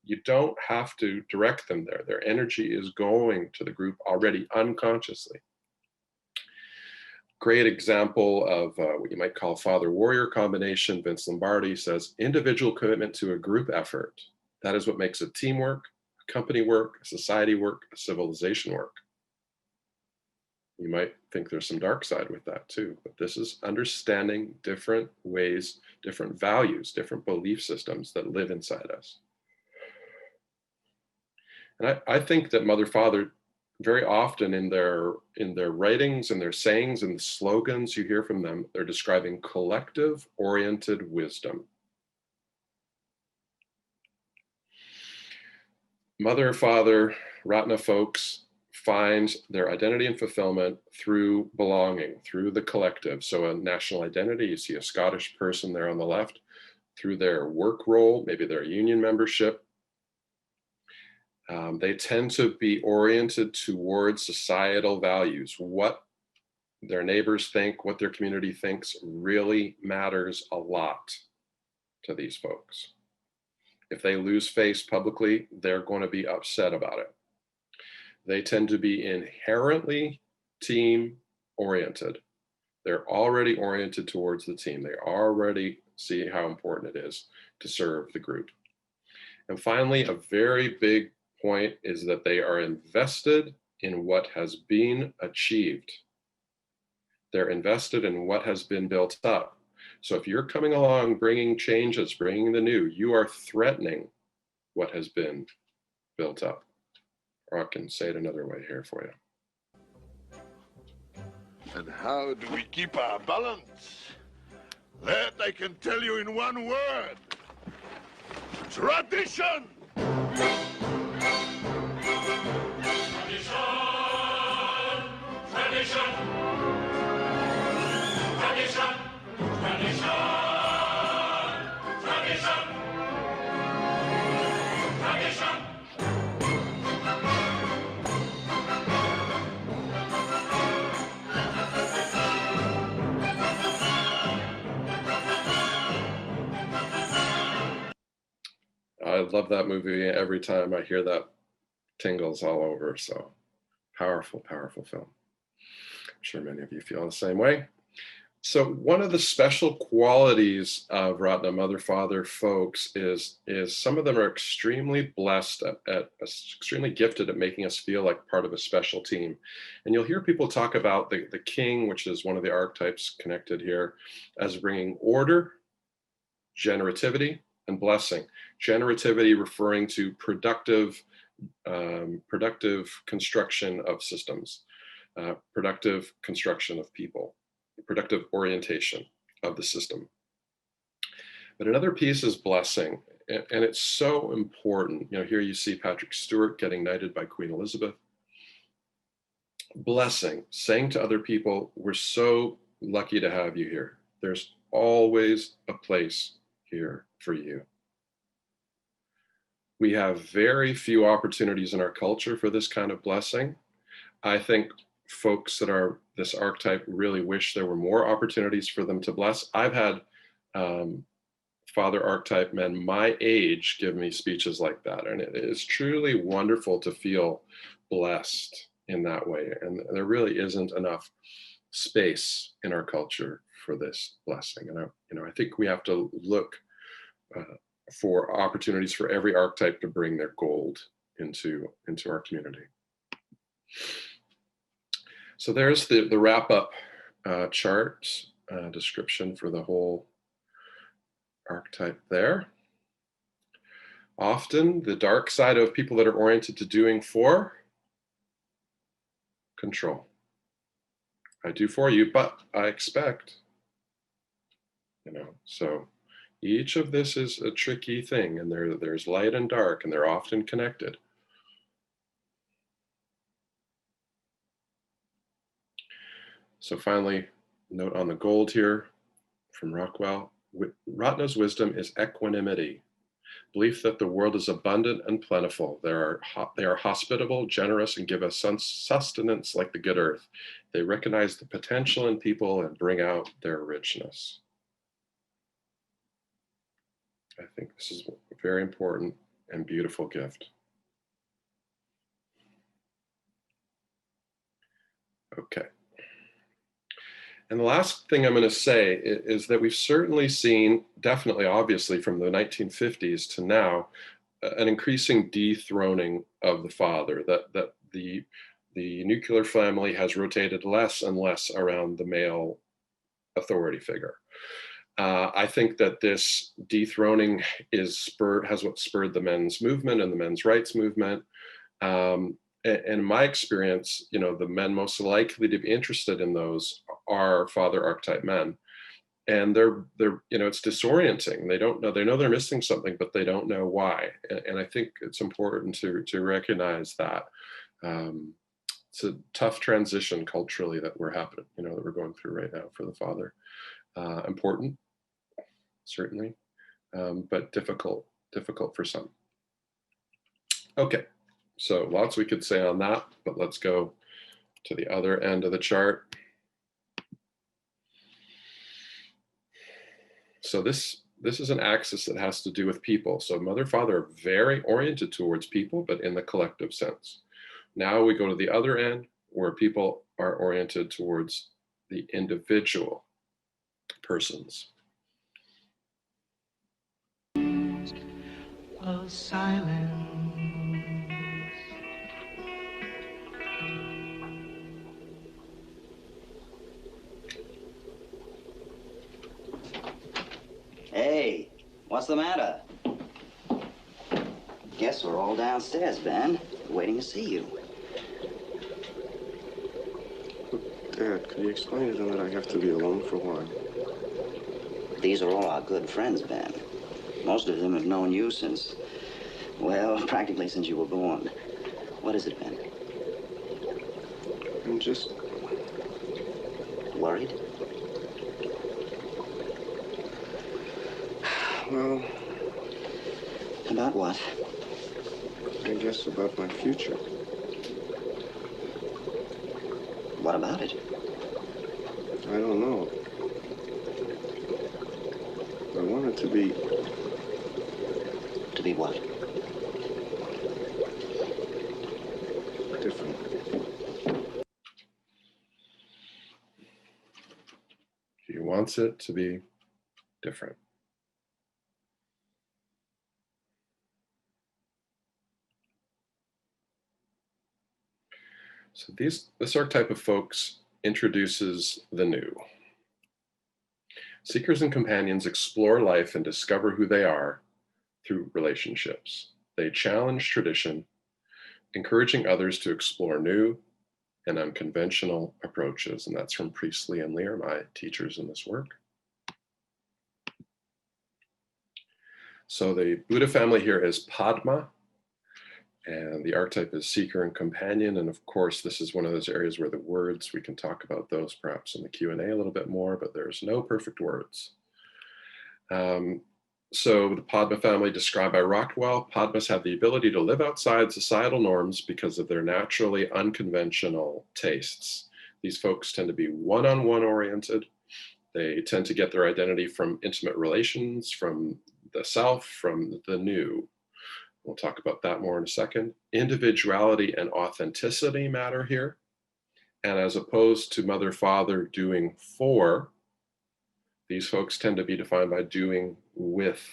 You don't have to direct them there. Their energy is going to the group already unconsciously. Great example of what you might call father-warrior combination. Vince Lombardi says, individual commitment to a group effort. That is what makes a team work, a company work, a society work, a civilization work. You might think there's some dark side with that too, but this is understanding different ways, different values, different belief systems that live inside us. And I think that mother, father, very often in their writings and their sayings and the slogans you hear from them, they're describing collective oriented wisdom. Mother, father, ratna folks find their identity and fulfillment through belonging, through the collective. So a national identity, you see a Scottish person there on the left, through their work role, maybe their union membership. They tend to be oriented towards societal values. What their neighbors think, what their community thinks really matters a lot to these folks. If they lose face publicly, they're going to be upset about it. They tend to be inherently team oriented. They're already oriented towards the team. They already see how important it is to serve the group. And finally, a very big point is that they are invested in what has been achieved. They're invested in what has been built up. So if you're coming along, bringing changes, bringing the new, you are threatening what has been built up. Or I can say it another way here for you. And how do we keep our balance? That I can tell you in one word. Tradition! I love that movie. Every time I hear that, tingles all over. So powerful, powerful film. I'm sure many of you feel the same way. So one of the special qualities of Ratna Mother Father folks is some of them are extremely blessed extremely gifted at making us feel like part of a special team. And you'll hear people talk about the king, which is one of the archetypes connected here, as bringing order, generativity, and blessing. Generativity referring to productive construction of systems, productive construction of people, productive orientation of the system. But another piece is blessing, and it's so important. Here you see Patrick Stewart getting knighted by Queen Elizabeth. Blessing, saying to other people, we're so lucky to have you here. There's always a place here for you. We have very few opportunities in our culture for this kind of blessing. I think folks that are this archetype really wish there were more opportunities for them to bless. I've had father archetype men my age give me speeches like that, and it is truly wonderful to feel blessed in that way. And there really isn't enough space in our culture for this blessing. And I think we have to look for opportunities for every archetype to bring their gold into our community. So there's the wrap up chart description for the whole archetype there. Often the dark side of people that are oriented to doing for control. I do for you, but I expect, so each of this is a tricky thing, and there's light and dark, and they're often connected. So finally, note on the gold here from Rockwell, Ratna's wisdom is equanimity, belief that the world is abundant and plentiful. They are hospitable, generous, and give us sustenance like the good earth. They recognize the potential in people and bring out their richness. I think this is a very important and beautiful gift. Okay. And the last thing I'm going to say is that we've certainly seen, definitely, obviously, from the 1950s to now, an increasing dethroning of the father, that the nuclear family has rotated less and less around the male authority figure. I think that this dethroning has what spurred the men's movement and the men's rights movement. And in my experience, the men most likely to be interested in those are father archetype men, and they're it's disorienting. They don't know. They know they're missing something, but they don't know why. And I think it's important to recognize that it's a tough transition culturally that we're happening, that we're going through right now for the father. Important, certainly, but difficult for some. Okay. So lots we could say on that, but let's go to the other end of the chart. So this is an axis that has to do with people. So mother, father are very oriented towards people, but in the collective sense. Now we go to the other end where people are oriented towards the individual persons. Of silence. Hey, what's the matter? Guess we're all downstairs, Ben, waiting to see you. Dad, could you explain to them that I have to be alone for a while? These are all our good friends, Ben. Most of them have known you since, well, practically since you were born. What is it, Ben? I'm just... worried? Well... About what? I guess about my future. What about it? I don't know. I want it to be... To be what? Different. He wants it to be different. So this archetype of folks introduces the new. Seekers and companions explore life and discover who they are through relationships. They challenge tradition, encouraging others to explore new and unconventional approaches. And that's from Priestley and Lear, my teachers in this work. So the Buddha family here is Padma, and the archetype is seeker and companion. And of course, this is one of those areas where the words, we can talk about those perhaps in the Q&A a little bit more, but there's no perfect words. So the Padma family described by Rockwell, Padmas have the ability to live outside societal norms because of their naturally unconventional tastes. These folks tend to be one-on-one oriented. They tend to get their identity from intimate relations, from the self, from the new. We'll talk about that more in a second. Individuality and authenticity matter here. And as opposed to mother, father doing for, these folks tend to be defined by doing with.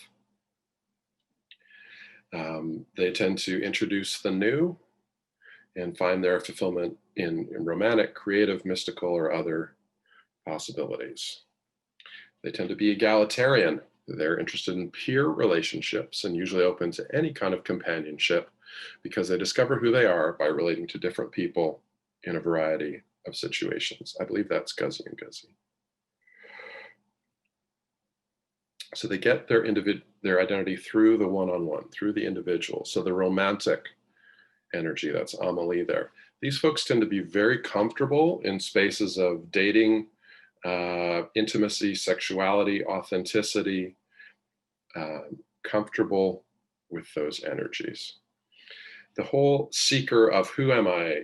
They tend to introduce the new and find their fulfillment in romantic, creative, mystical, or other possibilities. They tend to be egalitarian. They're interested in peer relationships and usually open to any kind of companionship because they discover who they are by relating to different people in a variety of situations. I believe that's Guzzi and Guzzi. So they get their identity through the one-on-one, through the individual. So the romantic energy, that's Amelie there. These folks tend to be very comfortable in spaces of dating, intimacy, sexuality, authenticity, comfortable with those energies. The whole seeker of who am I,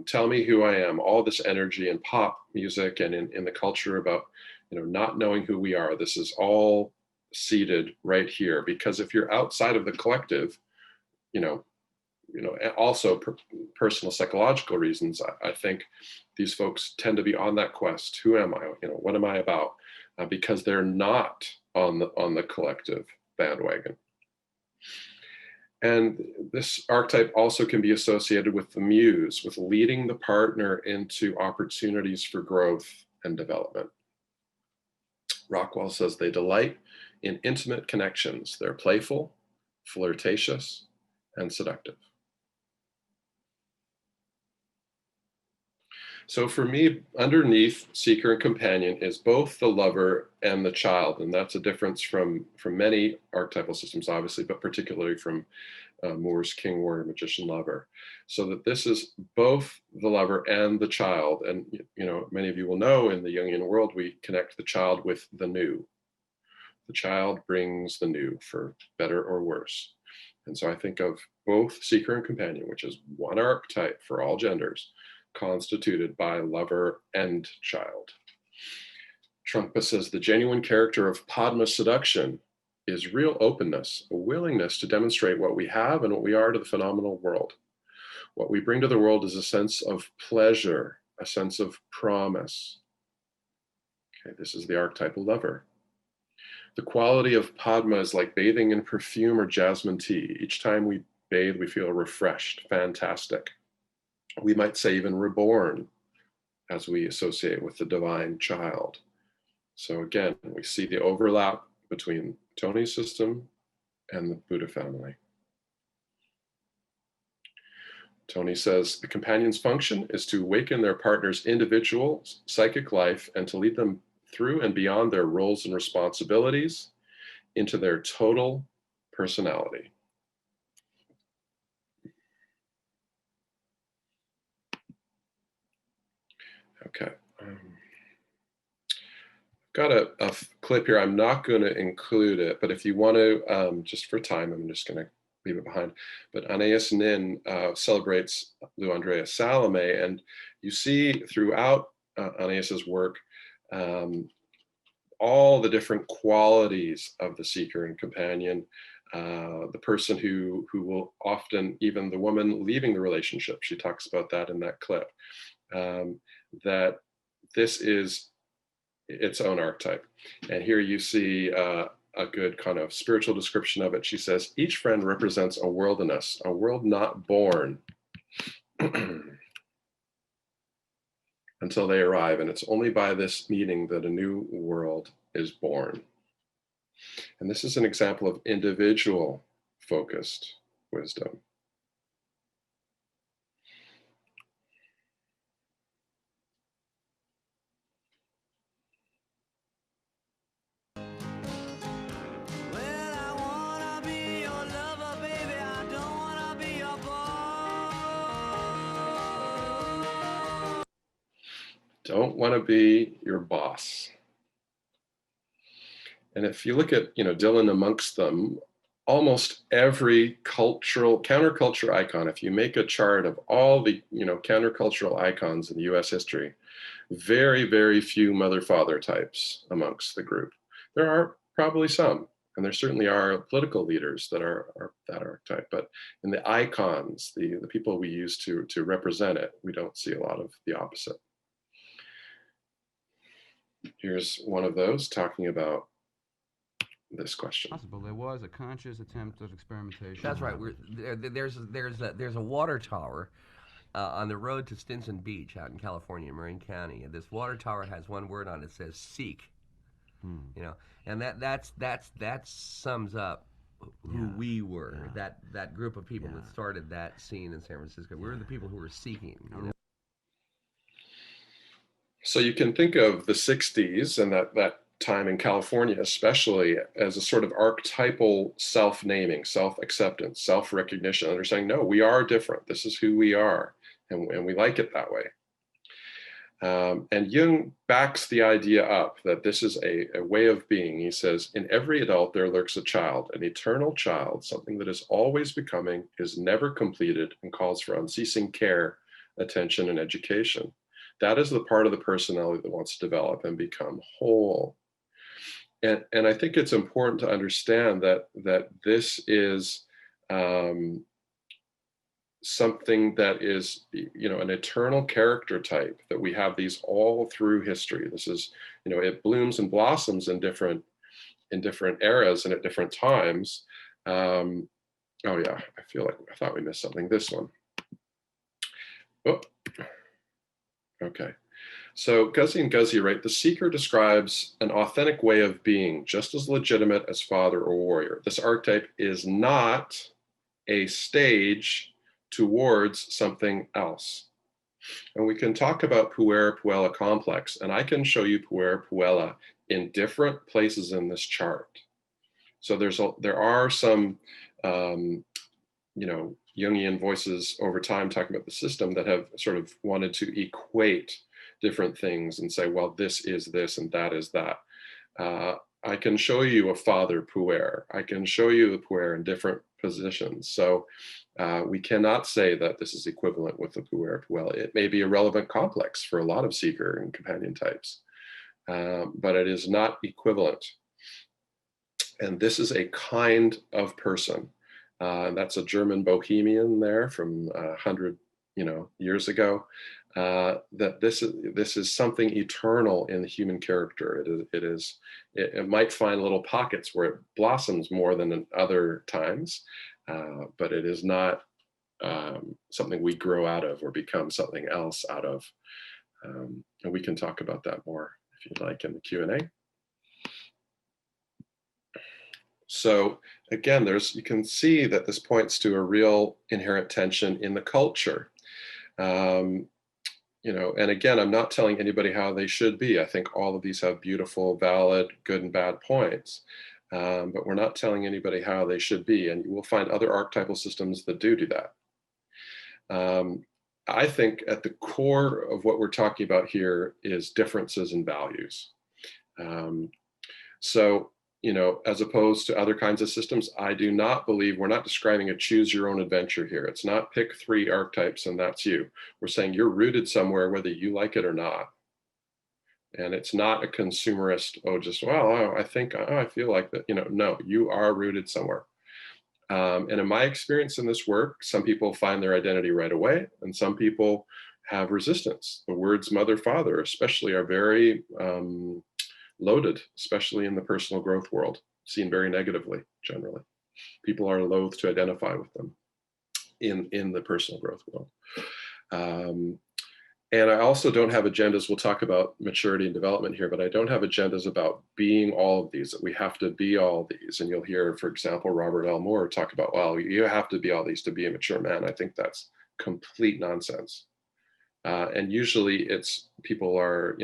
tell me who I am, all this energy in pop music and in the culture about, not knowing who we are. This is all seated right here, because if you're outside of the collective, also personal psychological reasons, I think these folks tend to be on that quest. Who am I? What am I about? Because they're not on the collective bandwagon. And this archetype also can be associated with the muse, with leading the partner into opportunities for growth and development. Rockwell says they delight in intimate connections. They're playful, flirtatious, and seductive. So for me, underneath seeker and companion is both the lover and the child. And that's a difference from many archetypal systems, obviously, but particularly from Moore's king, warrior, magician, lover. So that this is both the lover and the child. And, many of you will know in the Jungian world, we connect the child with the new. The child brings the new, for better or worse. And so I think of both seeker and companion, which is one archetype for all genders, constituted by lover and child. Trungpa says the genuine character of Padma seduction is real openness, a willingness to demonstrate what we have and what we are to the phenomenal world. What we bring to the world is a sense of pleasure, a sense of promise. Okay, this is the archetypal lover. The quality of Padma is like bathing in perfume or jasmine tea. Each time we bathe, we feel refreshed, fantastic. We might say even reborn, as we associate with the divine child. So again, we see the overlap between Toni's system and the Buddha family. Toni says the companion's function is to awaken their partner's individual psychic life and to lead them through and beyond their roles and responsibilities into their total personality. Okay. Got a clip here. I'm not going to include it, but if you want to, just for time, I'm just going to leave it behind. But Anais Nin celebrates Lou Andrea Salome, and you see throughout Anais's work all the different qualities of the seeker and companion, the person who will often, even the woman leaving the relationship, she talks about that in that clip, that this is its own archetype. And here you see a good kind of spiritual description of it. She says, each friend represents a world in us, a world not born until they arrive. And it's only by this meeting that a new world is born. And this is an example of individual focused wisdom. Don't want to be your boss. And if you look at, Dylan amongst them, almost every counterculture icon, if you make a chart of all the, countercultural icons in US history, very, very few mother-father types amongst the group. There are probably some, and there certainly are political leaders that are that archetype, but in the icons, the people we use to represent it, we don't see a lot of the opposite. Here's one of those talking about this question. Possible. There was a conscious attempt at experimentation. That's right. There's a water tower on the road to Stinson Beach out in California, Marin County, and this water tower has one word on it. It says "seek." And that sums up who we were. That group of people that started that scene in San Francisco. We were the people who were seeking. So you can think of the 60s and that time in California especially as a sort of archetypal self-naming, self-acceptance, self-recognition. And they're saying, no, we are different. This is who we are. And we like it that way. And Jung backs the idea up that this is a way of being. He says, in every adult there lurks a child, an eternal child, something that is always becoming, is never completed, and calls for unceasing care, attention, and education. That is the part of the personality that wants to develop and become whole. And I think it's important to understand that this is something that is, an eternal character type, that we have these all through history. This is, it blooms and blossoms in different eras and at different times. Oh yeah, I thought we missed something. This one. Oh, okay. So Guzzi and Guzzi write, the seeker describes an authentic way of being, just as legitimate as father or warrior. This archetype is not a stage towards something else. And we can talk about puer-puella complex, and I can show you puer-puella in different places in this chart. So there are some, Jungian voices over time talking about the system that have sort of wanted to equate different things and say, well, this is this and that is that. I can show you a father puer. I can show you the puer in different positions. So we cannot say that this is equivalent with the puer-puella. It may be a relevant complex for a lot of seeker and companion types, but it is not equivalent. And this is a kind of person. That's a German bohemian there from 100 years ago. That this is something eternal in the human character. It might find little pockets where it blossoms more than in other times, but it is not something we grow out of or become something else out of. And we can talk about that more if you'd like in the Q&A. So again, you can see that this points to a real inherent tension in the culture. And again, I'm not telling anybody how they should be. I think all of these have beautiful, valid, good and bad points, but we're not telling anybody how they should be. And you will find other archetypal systems that do that. I think at the core of what we're talking about here is differences in values. So, as opposed to other kinds of systems, I do not believe, we're not describing a choose your own adventure here. It's not pick 3 archetypes and that's you. We're saying you're rooted somewhere, whether you like it or not. And it's not a consumerist, I feel like that, no, you are rooted somewhere. And in my experience in this work, some people find their identity right away, and some people have resistance. The words mother, father, especially, are very loaded, especially in the personal growth world, seen very negatively, generally. People are loath to identify with them in the personal growth world. And I also don't have agendas. We'll talk about maturity and development here, but I don't have agendas about being all of these, that we have to be all these. And you'll hear, for example, Robert L. Moore talk about, well, you have to be all these to be a mature man. I think that's complete nonsense. And usually people are,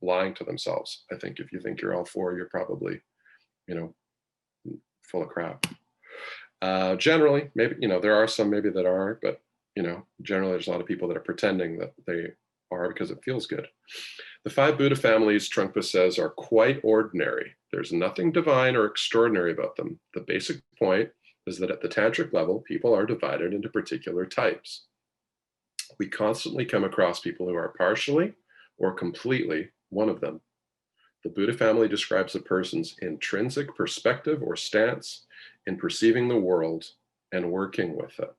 lying to themselves. I think if you think you're all 4, you're probably, full of crap. Generally, maybe, there are some maybe that are, but, generally there's a lot of people that are pretending that they are because it feels good. The 5 Buddha families, Trungpa says, are quite ordinary. There's nothing divine or extraordinary about them. The basic point is that at the tantric level, people are divided into particular types. We constantly come across people who are partially or completely one of them. The Buddha family describes a person's intrinsic perspective or stance in perceiving the world and working with it.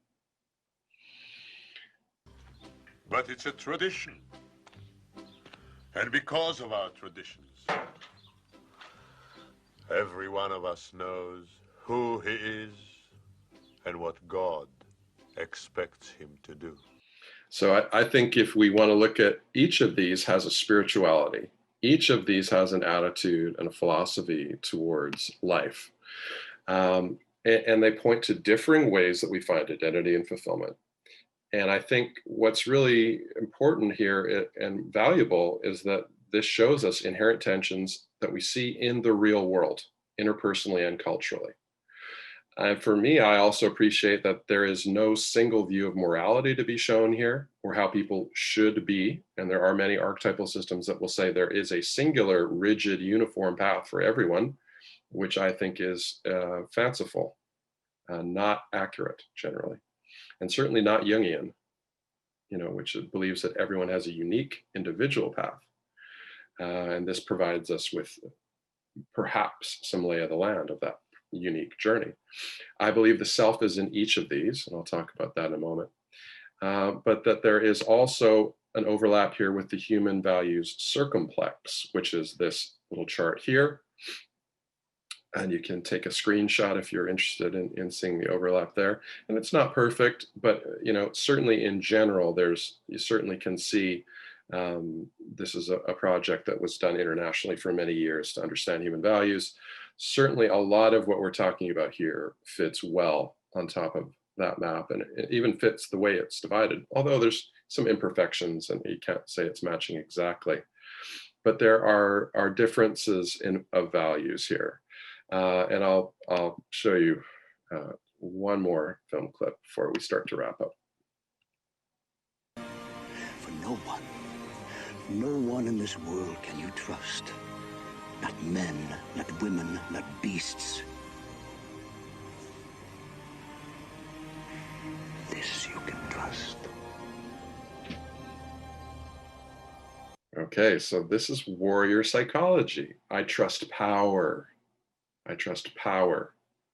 But it's a tradition. And because of our traditions, every one of us knows who he is and what God expects him to do. So I think if we want to look at each of these has a spirituality. Each of these has an attitude and a philosophy towards life. And they point to differing ways that we find identity and fulfillment. And I think what's really important here and valuable is that this shows us inherent tensions that we see in the real world, interpersonally and culturally. And for me, I also appreciate that there is no single view of morality to be shown here or how people should be. And there are many archetypal systems that will say there is a singular, rigid, uniform path for everyone, which I think is fanciful, not accurate generally, and certainly not Jungian, which believes that everyone has a unique individual path. And this provides us with perhaps some lay of the land of that unique journey. I believe the self is in each of these, and I'll talk about that in a moment, but that there is also an overlap here with the human values circumplex, which is this little chart here. And you can take a screenshot if you're interested in seeing the overlap there. And it's not perfect, but certainly in general, you certainly can see this is a project that was done internationally for many years to understand human values. Certainly a lot of what we're talking about here fits well on top of that map, and it even fits the way it's divided, although there's some imperfections and you can't say it's matching exactly. But there are differences of values here. And I'll show you one more film clip before we start to wrap up. For no one in this world can you trust. Not men, not women, not beasts. This you can trust. Okay, so this is warrior psychology. I trust power. I trust power,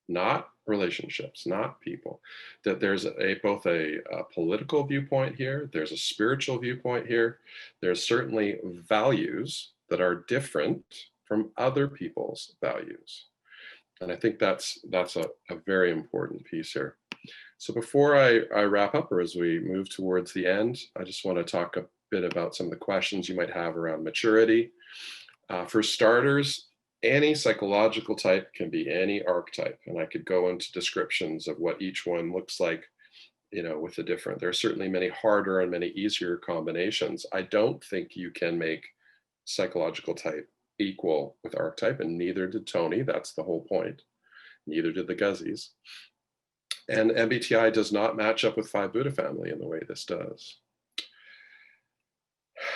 not relationships, not people. That there's both a political viewpoint here, there's a spiritual viewpoint here, there's certainly values that are different from other people's values. And I think that's a very important piece here. So before I wrap up, or as we move towards the end, I just want to talk a bit about some of the questions you might have around maturity. For starters, any psychological type can be any archetype, and I could go into descriptions of what each one looks like, with the different. There are certainly many harder and many easier combinations. I don't think you can make psychological type equal with archetype, and neither did Toni. That's the whole point. Neither did the Guzzies. And MBTI does not match up with 5 Buddha family in the way this does.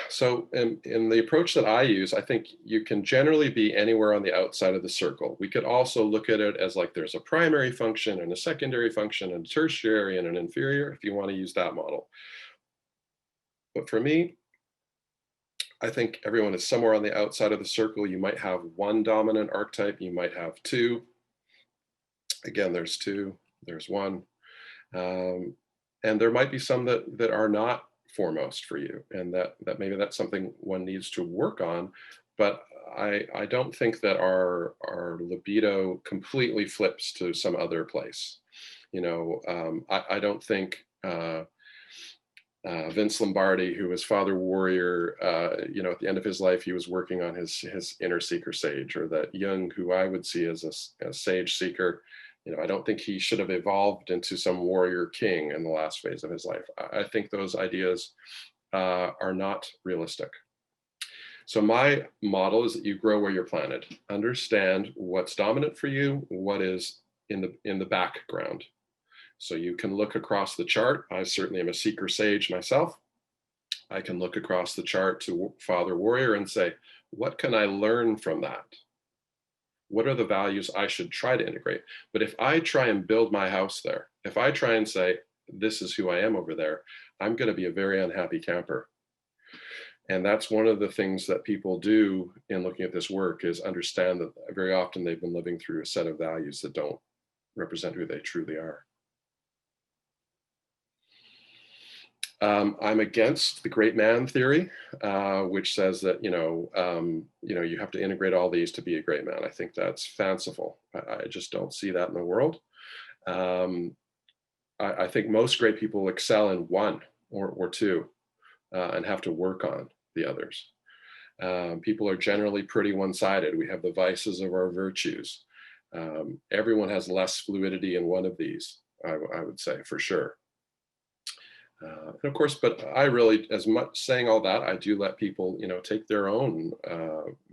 So in the approach that I use, I think you can generally be anywhere on the outside of the circle. We could also look at it as like there's a primary function and a secondary function and a tertiary and an inferior, if you want to use that model. But for me, I think everyone is somewhere on the outside of the circle. You might have one dominant archetype, you might have two. Again, there's two, there's one. And there might be some that are not foremost for you, and that maybe that's something one needs to work on. But I don't think that our libido completely flips to some other place. I don't think Vince Lombardi, who was Father Warrior, at the end of his life, he was working on his inner seeker sage, or that Jung, who I would see as a sage seeker, I don't think he should have evolved into some warrior king in the last phase of his life. I think those ideas are not realistic. So my model is that you grow where you're planted. Understand what's dominant for you, what is in the background. So you can look across the chart. I certainly am a seeker sage myself. I can look across the chart to Father Warrior and say, what can I learn from that? What are the values I should try to integrate? But if I try and build my house there, if I try and say, this is who I am over there, I'm going to be a very unhappy camper. And that's one of the things that people do in looking at this work, is understand that very often they've been living through a set of values that don't represent who they truly are. I'm against the great man theory, which says that, you have to integrate all these to be a great man. I think that's fanciful. I just don't see that in the world. I think most great people excel in one or two and have to work on the others. People are generally pretty one-sided. We have the vices of our virtues. Everyone has less fluidity in one of these, I would say, for sure. And of course, but I really, as much saying all that, I do let people, take their own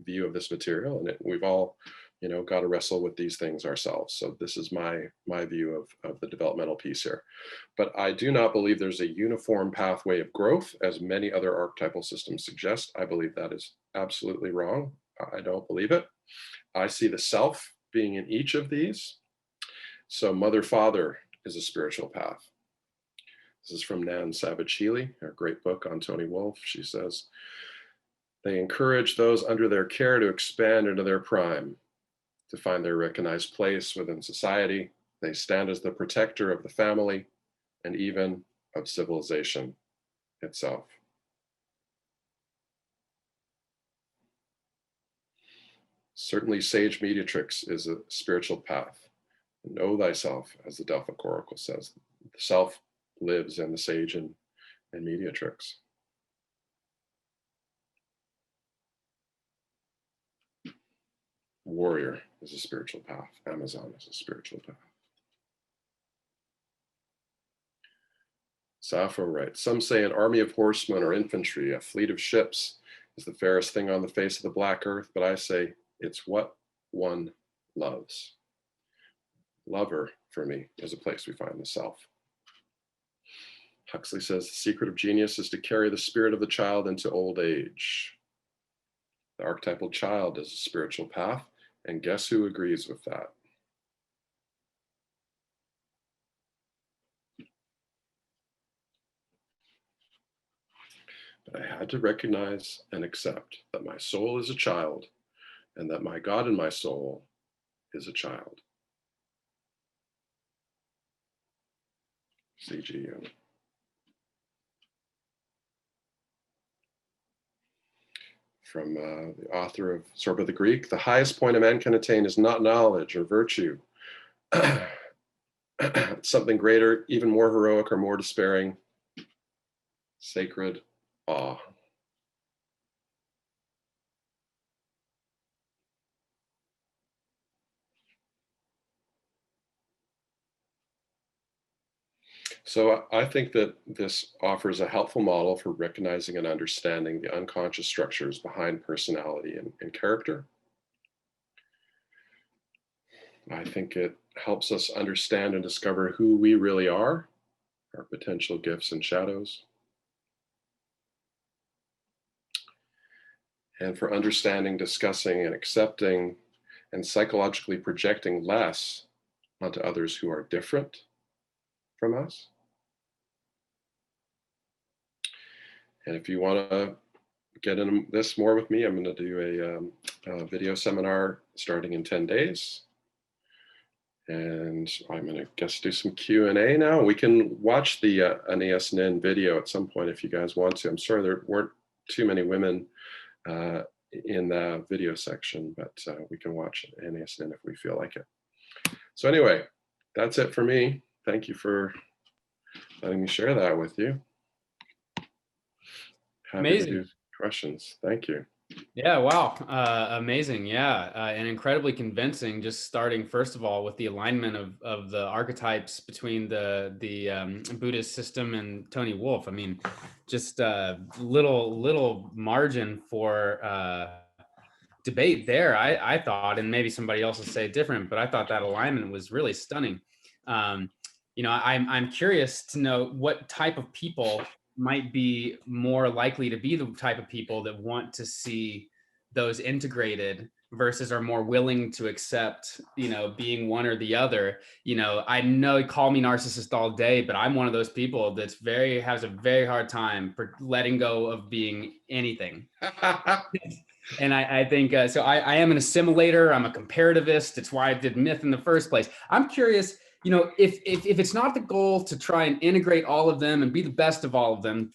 view of this material, and we've all, got to wrestle with these things ourselves. So this is my view of the developmental piece here. But I do not believe there's a uniform pathway of growth, as many other archetypal systems suggest. I believe that is absolutely wrong. I don't believe it. I see the self being in each of these. So mother-father is a spiritual path. This is from Nan Savage Healy, her great book on Toni Wolff. She says, they encourage those under their care to expand into their prime, to find their recognized place within society. They stand as the protector of the family and even of civilization itself. Certainly, sage mediatrix is a spiritual path. Know thyself, as the Delphic Oracle says. The self lives in the sage and mediatrix. Warrior is a spiritual path. Amazon is a spiritual path. Sappho writes, some say an army of horsemen or infantry, a fleet of ships is the fairest thing on the face of the black earth, but I say it's what one loves. Lover, for me, is a place we find the self. Huxley says the secret of genius is to carry the spirit of the child into old age. The archetypal child is a spiritual path, and guess who agrees with that? But I had to recognize and accept that my soul is a child and that my God in my soul is a child. C.G. Jung. From the author of Zorba the Greek, the highest point a man can attain is not knowledge or virtue. Something greater, even more heroic or more despairing, sacred awe. So I think that this offers a helpful model for recognizing and understanding the unconscious structures behind personality and character. I think it helps us understand and discover who we really are, our potential gifts and shadows. And for understanding, discussing, and accepting, and psychologically projecting less onto others who are different from us. And if you want to get into this more with me, I'm going to do a video seminar starting in 10 days. And I'm going to do some Q&A now. We can watch the Aeneas Nin video at some point if you guys want to. I'm sorry there weren't too many women in the video section, but we can watch Aeneas Nin if we feel like it. So anyway, that's it for me. Thank you for letting me share that with you. Happy Amazing. to do questions. Thank you. Yeah, wow. Amazing. Yeah. And incredibly convincing, just starting first of all with the alignment of the archetypes between the Buddhist system and Toni Wolff. I mean, just little margin for debate there, I thought, and maybe somebody else will say different, but I thought that alignment was really stunning. I'm curious to know what type of people might be more likely to be the type of people that want to see those integrated versus are more willing to accept, being one or the other. I know, call me narcissist all day, but I'm one of those people that's has a very hard time for letting go of being anything. And I think, so I am an assimilator. I'm a comparativist. It's why I did Myth in the first place. I'm curious, if it's not the goal to try and integrate all of them and be the best of all of them,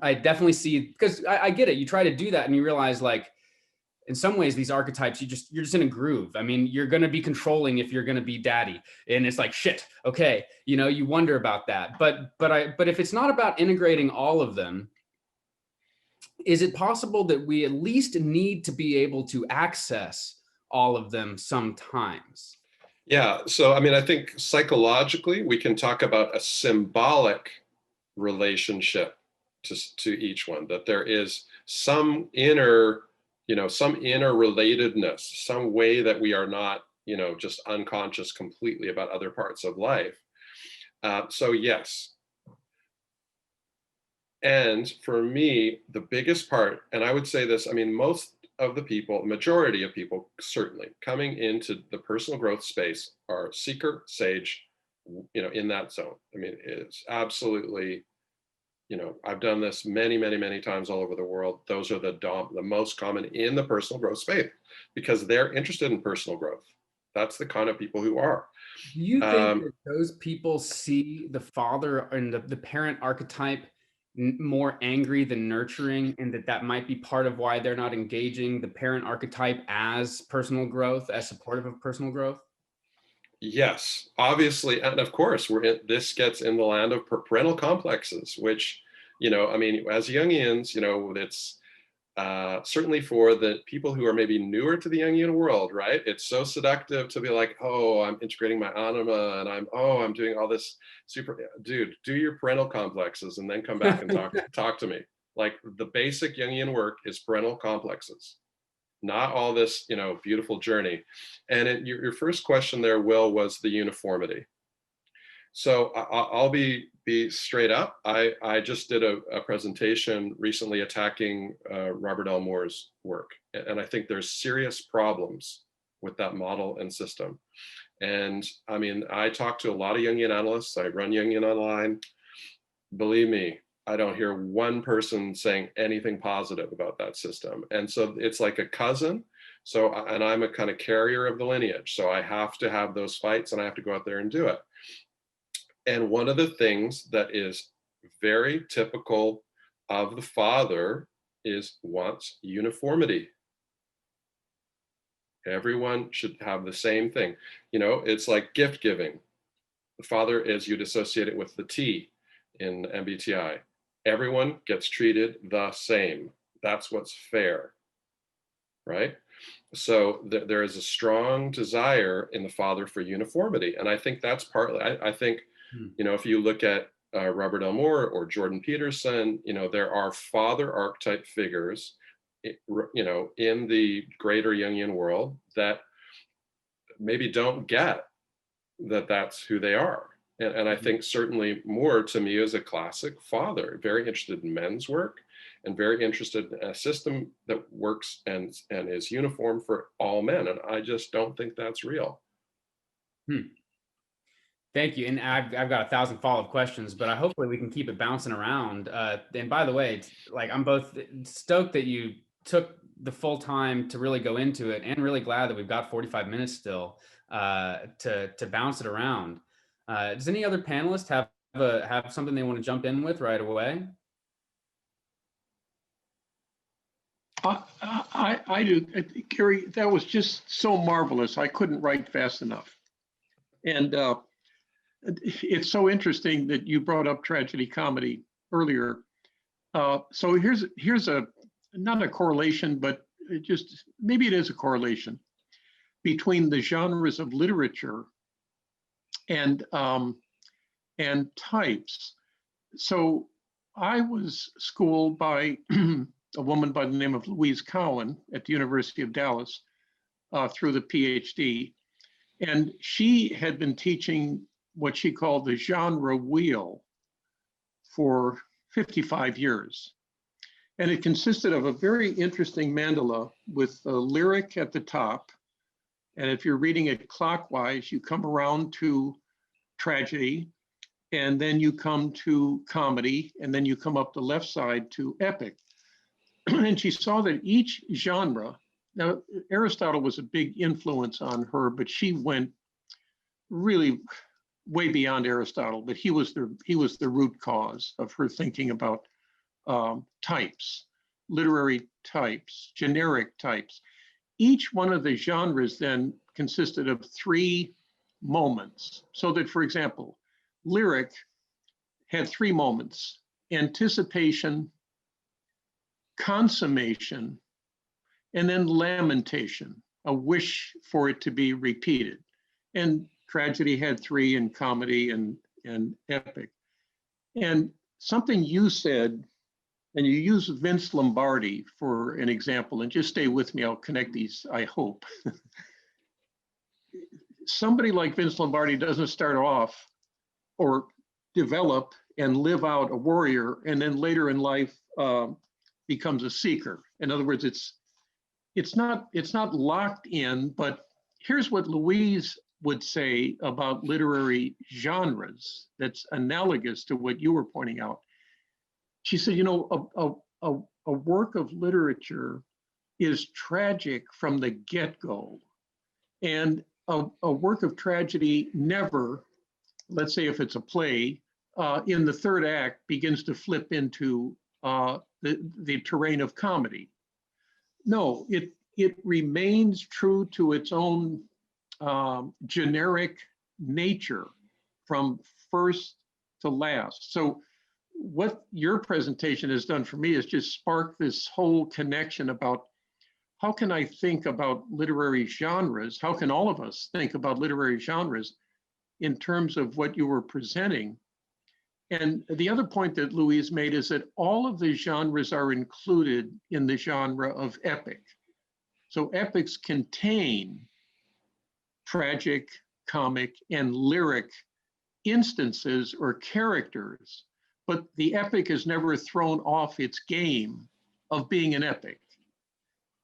I definitely see, because I get it. You try to do that and you realize, like, in some ways, these archetypes, you're just in a groove. I mean, you're going to be controlling if you're going to be daddy, and it's like, shit, okay. You wonder about that. But if it's not about integrating all of them, is it possible that we at least need to be able to access all of them sometimes? Yeah, so I mean, I think psychologically, we can talk about a symbolic relationship to each one, that there is some inner relatedness, some way that we are not, just unconscious completely about other parts of life. So yes. And for me, the biggest part, and I would say this, I mean, most of the people, majority of people, certainly coming into the personal growth space are seeker, sage, in that zone. I mean, it's absolutely, I've done this many, many, many times all over the world. Those are the most common in the personal growth space because they're interested in personal growth. That's the kind of people who are. Do you think that those people see the father and the parent archetype more angry than nurturing, and that might be part of why they're not engaging the parent archetype as personal growth, as supportive of personal growth? Yes, obviously, and of course, this gets in the land of parental complexes, which, I mean, as Jungians, it's certainly for the people who are maybe newer to the Jungian world, right? It's so seductive to be like, oh, I'm integrating my anima, and I'm doing all this dude, do your parental complexes and then come back and talk to me. Like, the basic Jungian work is parental complexes, not all this, beautiful journey. And your first question there, Will, was the uniformity. So I'll be straight up. I just did a presentation recently attacking Robert L. Moore's work. And I think there's serious problems with that model and system. And I mean, I talk to a lot of Jungian analysts. I run Jungian online. Believe me, I don't hear one person saying anything positive about that system. And so it's like a cousin. So, and I'm a kind of carrier of the lineage. So I have to have those fights and I have to go out there and do it. And one of the things that is very typical of the father is wants uniformity. Everyone should have the same thing. It's like gift giving. The father is, you'd associate it with the T in MBTI. Everyone gets treated the same. That's what's fair, right? So there is a strong desire in the father for uniformity. And I think that's partly, I think, if you look at Robert L. Moore or Jordan Peterson, there are father archetype figures, in the greater Jungian world that maybe don't get that that's who they are. And I think certainly Moore, to me, is a classic father, very interested in men's work and very interested in a system that works and is uniform for all men. And I just don't think that's real. Thank you. And I've got 1,000 follow-up questions, but hopefully we can keep it bouncing around. And by the way, I'm both stoked that you took the full time to really go into it, and really glad that we've got 45 minutes still to bounce it around. Does any other panelist have something they want to jump in with right away? I do. Gary, that was just so marvelous. I couldn't write fast enough. And it's so interesting that you brought up tragedy comedy earlier. So here's not a correlation, but maybe it is a correlation between the genres of literature and types. So I was schooled by a woman by the name of Louise Cowan at the University of Dallas through the PhD. And she had been teaching what she called the genre wheel for 55 years. And it consisted of a very interesting mandala with a lyric at the top. And if you're reading it clockwise, you come around to tragedy, and then you come to comedy, and then you come up the left side to epic. And she saw that each genre, now Aristotle was a big influence on her, but she went really way beyond Aristotle, but he was the root cause of her thinking about types, literary types, generic types. Each one of the genres then consisted of 3 moments. So that, for example, lyric had 3 moments: anticipation, consummation, and then lamentation, a wish for it to be repeated. And tragedy had 3, and comedy and epic. And something you said, and you use Vince Lombardi for an example, and just stay with me, I'll connect these, I hope. Somebody like Vince Lombardi doesn't start off or develop and live out a warrior, and then later in life becomes a seeker. In other words, it's not locked in, but here's what Louise would say about literary genres that's analogous to what you were pointing out. She said, you know, a work of literature is tragic from the get-go. And a work of tragedy never, let's say if it's a play, in the 3rd act begins to flip into the terrain of comedy. No, it remains true to its own generic nature from first to last. So what your presentation has done for me is just spark this whole connection about how can I think about literary genres? How can all of us think about literary genres in terms of what you were presenting? And the other point that Louise made is that all of the genres are included in the genre of epic. So epics contain tragic, comic, and lyric instances or characters, but the epic is never thrown off its game of being an epic.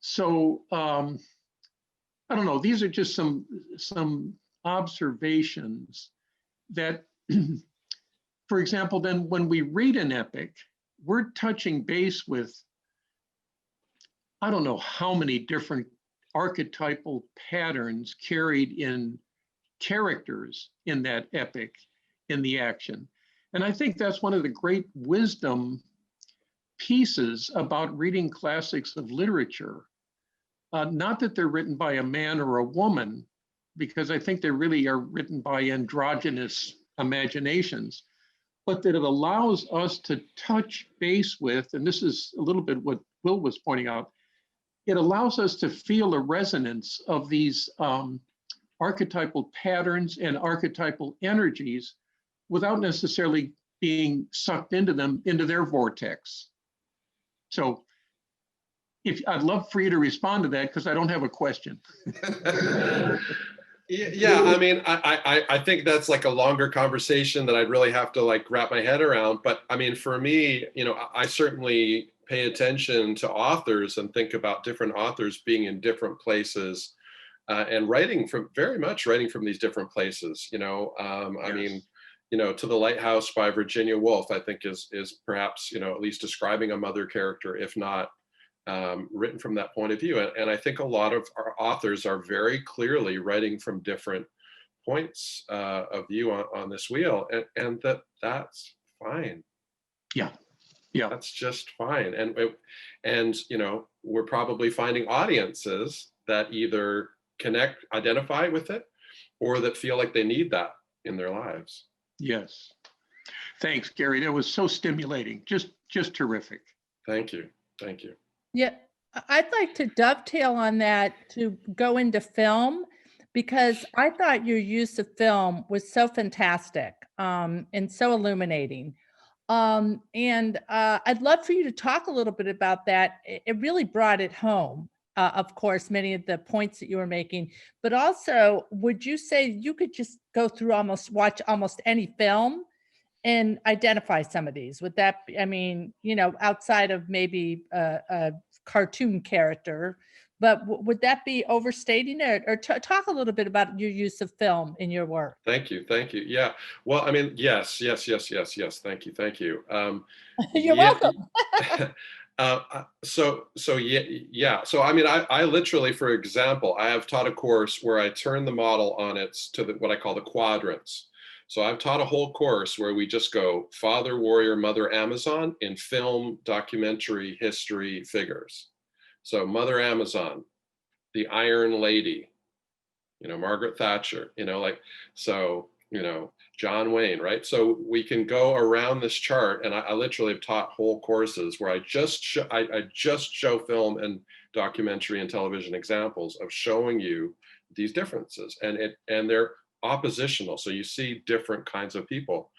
So I don't know, these are just some observations that, for example, then when we read an epic, we're touching base with, I don't know how many different archetypal patterns carried in characters in that epic, in the action. And I think that's one of the great wisdom pieces about reading classics of literature. Not that they're written by a man or a woman, because I think they really are written by androgynous imaginations, but that it allows us to touch base with, and this is a little bit what Will was pointing out, it allows us to feel a resonance of these archetypal patterns and archetypal energies without necessarily being sucked into them, into their vortex. So I'd love for you to respond to that, because I don't have a question. Yeah, I mean, I think that's like a longer conversation that I'd really have to like wrap my head around. But I mean, for me, you know, I certainly pay attention to authors and think about different authors being in different places and very much writing from these different places. You know, I mean, you know, To the Lighthouse by Virginia Woolf, I think is perhaps, you know, at least describing a mother character, if not written from that point of view. And I think a lot of our authors are very clearly writing from different points of view on this wheel, and that's fine. Yeah. Yeah, that's just fine. And you know, we're probably finding audiences that either connect, identify with it, or that feel like they need that in their lives. Yes. Thanks, Gary. That was so stimulating. Just terrific. Thank you. Thank you. Yeah, I'd like to dovetail on that to go into film, because I thought your use of film was so fantastic and so illuminating. And I'd love for you to talk a little bit about that. It really brought it home, of course, many of the points that you were making, but also, would you say you could just go through watch almost any film and identify some of these? Would that be, I mean, you know, outside of maybe a cartoon character, but would that be overstating it? Or talk a little bit about your use of film in your work. Thank you. Yeah. Well, I mean, yes. Thank you. You're welcome. So yeah. So I mean, I literally, for example, I have taught a course where I turn the model on its to what I call the quadrants. So I've taught a whole course where we just go father, warrior, mother, Amazon in film, documentary, history, figures. So Mother Amazon, the Iron Lady, you know, Margaret Thatcher, you know, like, so, you know, John Wayne, right? So we can go around this chart, and I literally have taught whole courses where I just show film and documentary and television examples of showing you these differences, and they're oppositional. So you see different kinds of people.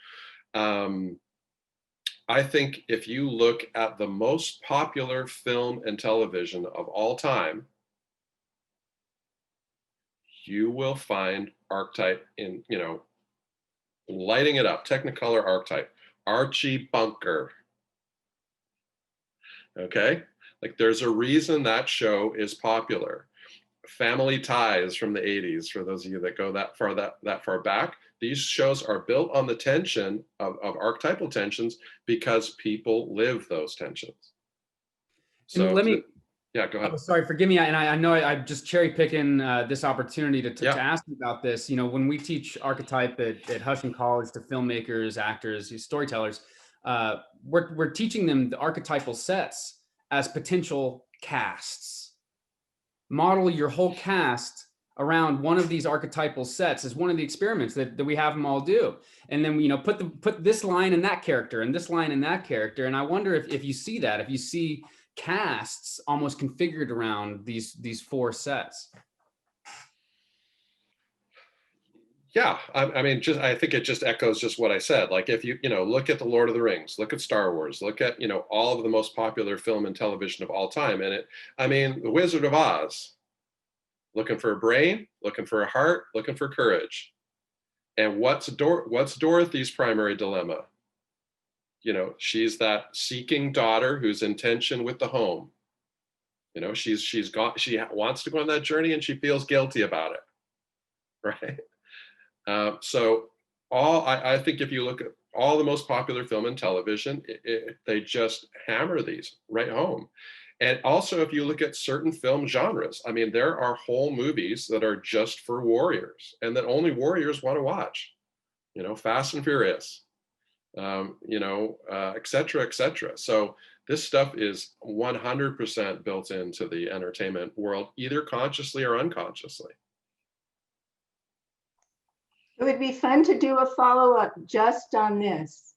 I think if you look at the most popular film and television of all time, you will find Archetype in, you know, lighting it up, Technicolor Archetype, Archie Bunker. Okay, like there's a reason that show is popular. Family Ties from the 80s, for those of you that go that far back, these shows are built on the tension of archetypal tensions because people live those tensions. So let me, yeah, go ahead. Oh, sorry, forgive me. And I know I'm just cherry picking this opportunity to ask you about this. You know, when we teach archetype at Huston College to filmmakers, actors, storytellers, we're teaching them the archetypal sets as potential casts. Model your whole cast around one of these archetypal sets is one of the experiments that we have them all do. And then, you know, put this line in that character and this line in that character. And I wonder if you see that, if you see casts almost configured around these four sets. Yeah, I mean, I think it just echoes just what I said. Like if you know, look at the Lord of the Rings, look at Star Wars, look at, you know, all of the most popular film and television of all time. And I mean, The Wizard of Oz, looking for a brain, looking for a heart, looking for courage. And what's Dorothy's primary dilemma? You know, she's that seeking daughter who's in tension with the home. You know, she wants to go on that journey and she feels guilty about it, right? So I think if you look at all the most popular film and television, they just hammer these right home. And also, if you look at certain film genres, I mean, there are whole movies that are just for warriors and that only warriors want to watch, you know, Fast and Furious, you know, et cetera, et cetera. So this stuff is 100% built into the entertainment world, either consciously or unconsciously. It would be fun to do a follow-up just on this.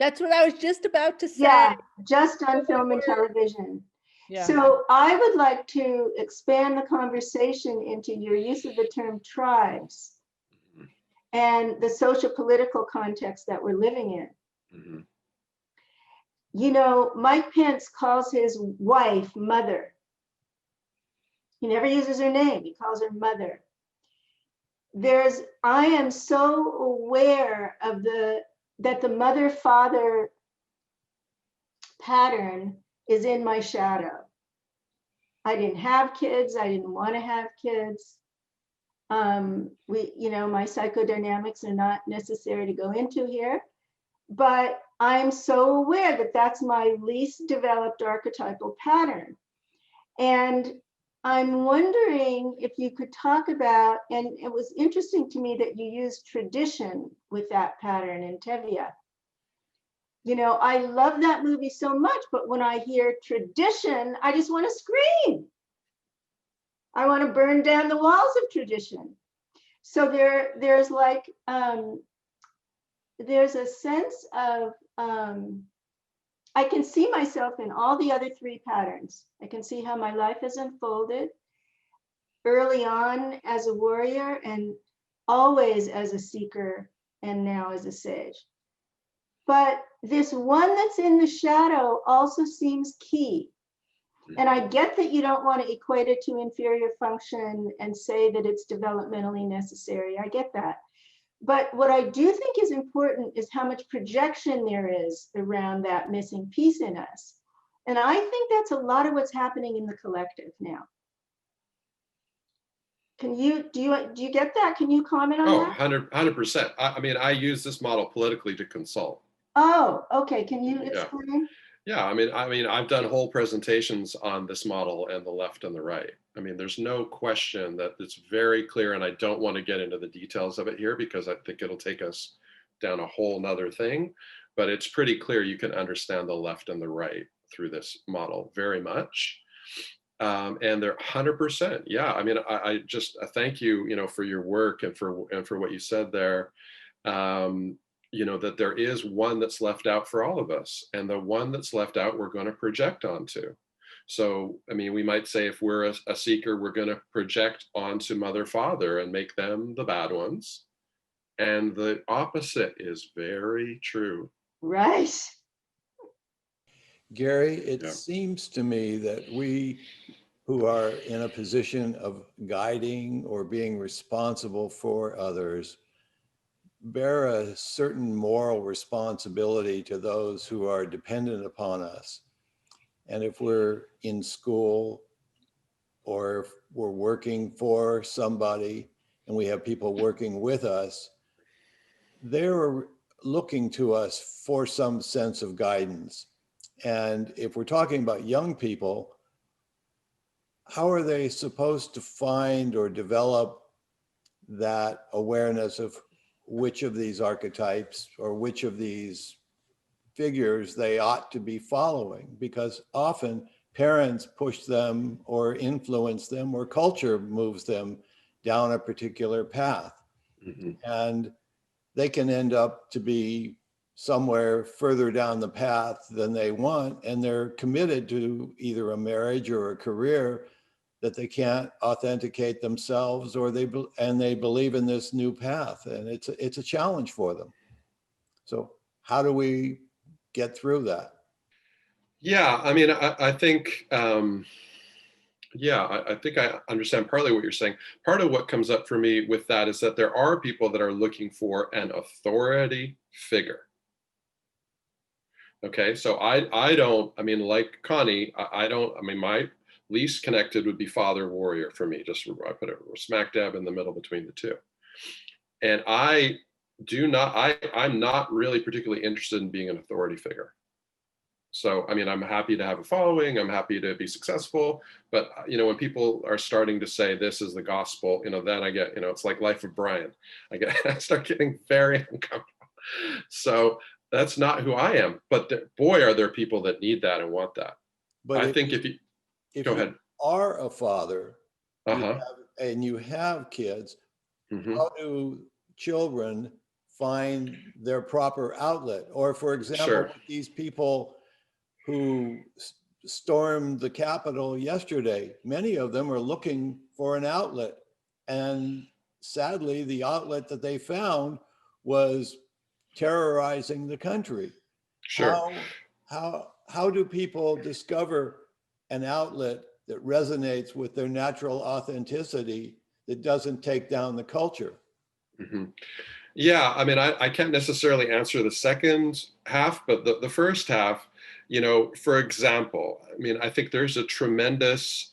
That's what I was just about to say. Yeah, just on film and television. Yeah. So I would like to expand the conversation into your use of the term tribes and the social political context that we're living in. Mm-hmm. You know, Mike Pence calls his wife mother. He never uses her name, he calls her mother. I am so aware of that the mother-father pattern is in my shadow. I didn't have kids, I didn't want to have kids. You know, my psychodynamics are not necessary to go into here, but I'm so aware that that's my least developed archetypal pattern. And I'm wondering if you could talk about, and it was interesting to me that you used tradition with that pattern in Tevye. You know, I love that movie so much, but when I hear tradition, I just want to scream. I want to burn down the walls of tradition. So there's like, there's a sense of, I can see myself in all the other three patterns. I can see how my life has unfolded early on as a warrior and always as a seeker and now as a sage. But this one that's in the shadow also seems key. And I get that you don't want to equate it to inferior function and say that it's developmentally necessary. I get that. But what I do think is important is how much projection there is around that missing piece in us. And I think that's a lot of what's happening in the collective now. Do you get that? Can you comment on Oh, that? 100%. I mean, I use this model politically to consult. Oh, okay. Can you explain? Yeah, I mean, I've done whole presentations on this model and the left and the right. I mean, there's no question that it's very clear, and I don't want to get into the details of it here because I think it'll take us down a whole nother thing, but it's pretty clear you can understand the left and the right through this model very much. And they're 100%. Yeah, I mean, I just thank you, for your work and for what you said there. That there is one that's left out for all of us, and the one that's left out we're going to project onto. So, I mean, we might say if we're a seeker, we're going to project onto mother, father and make them the bad ones. And the opposite is very true. Right. Gary, it seems to me that we who are in a position of guiding or being responsible for others bear a certain moral responsibility to those who are dependent upon us. And if we're in school or if we're working for somebody and we have people working with us, they're looking to us for some sense of guidance. And if we're talking about young people, how are they supposed to find or develop that awareness of which of these archetypes or which of these figures they ought to be following? Because often parents push them or influence them, or culture moves them down a particular path. Mm-hmm. And they can end up to be somewhere further down the path than they want, and they're committed to either a marriage or a career that they can't authenticate themselves, or they believe in this new path, and it's a challenge for them. So how do we get through that? Yeah, I mean, I think, I think I understand partly what you're saying. Part of what comes up for me with that is that there are people that are looking for an authority figure. Okay, so I don't, I mean, like Connie, my least connected would be father warrior for me. Just I put it smack dab in the middle between the two. And I'm not really particularly interested in being an authority figure. So, I mean, I'm happy to have a following, I'm happy to be successful, but when people are starting to say this is the gospel, then I get, it's like Life of Brian. I start getting very uncomfortable. So that's not who I am, but boy, are there people that need that and want that. But I think if you go ahead. Are a father and you have kids, how do children find their proper outlet? Or for example, these people who stormed the Capitol yesterday, many of them are looking for an outlet. And sadly, the outlet that they found was terrorizing the country. Sure. How do people discover an outlet that resonates with their natural authenticity that doesn't take down the culture? Mm-hmm. Yeah, I mean, I can't necessarily answer the second half, but the first half, for example, I mean, I think there's a tremendous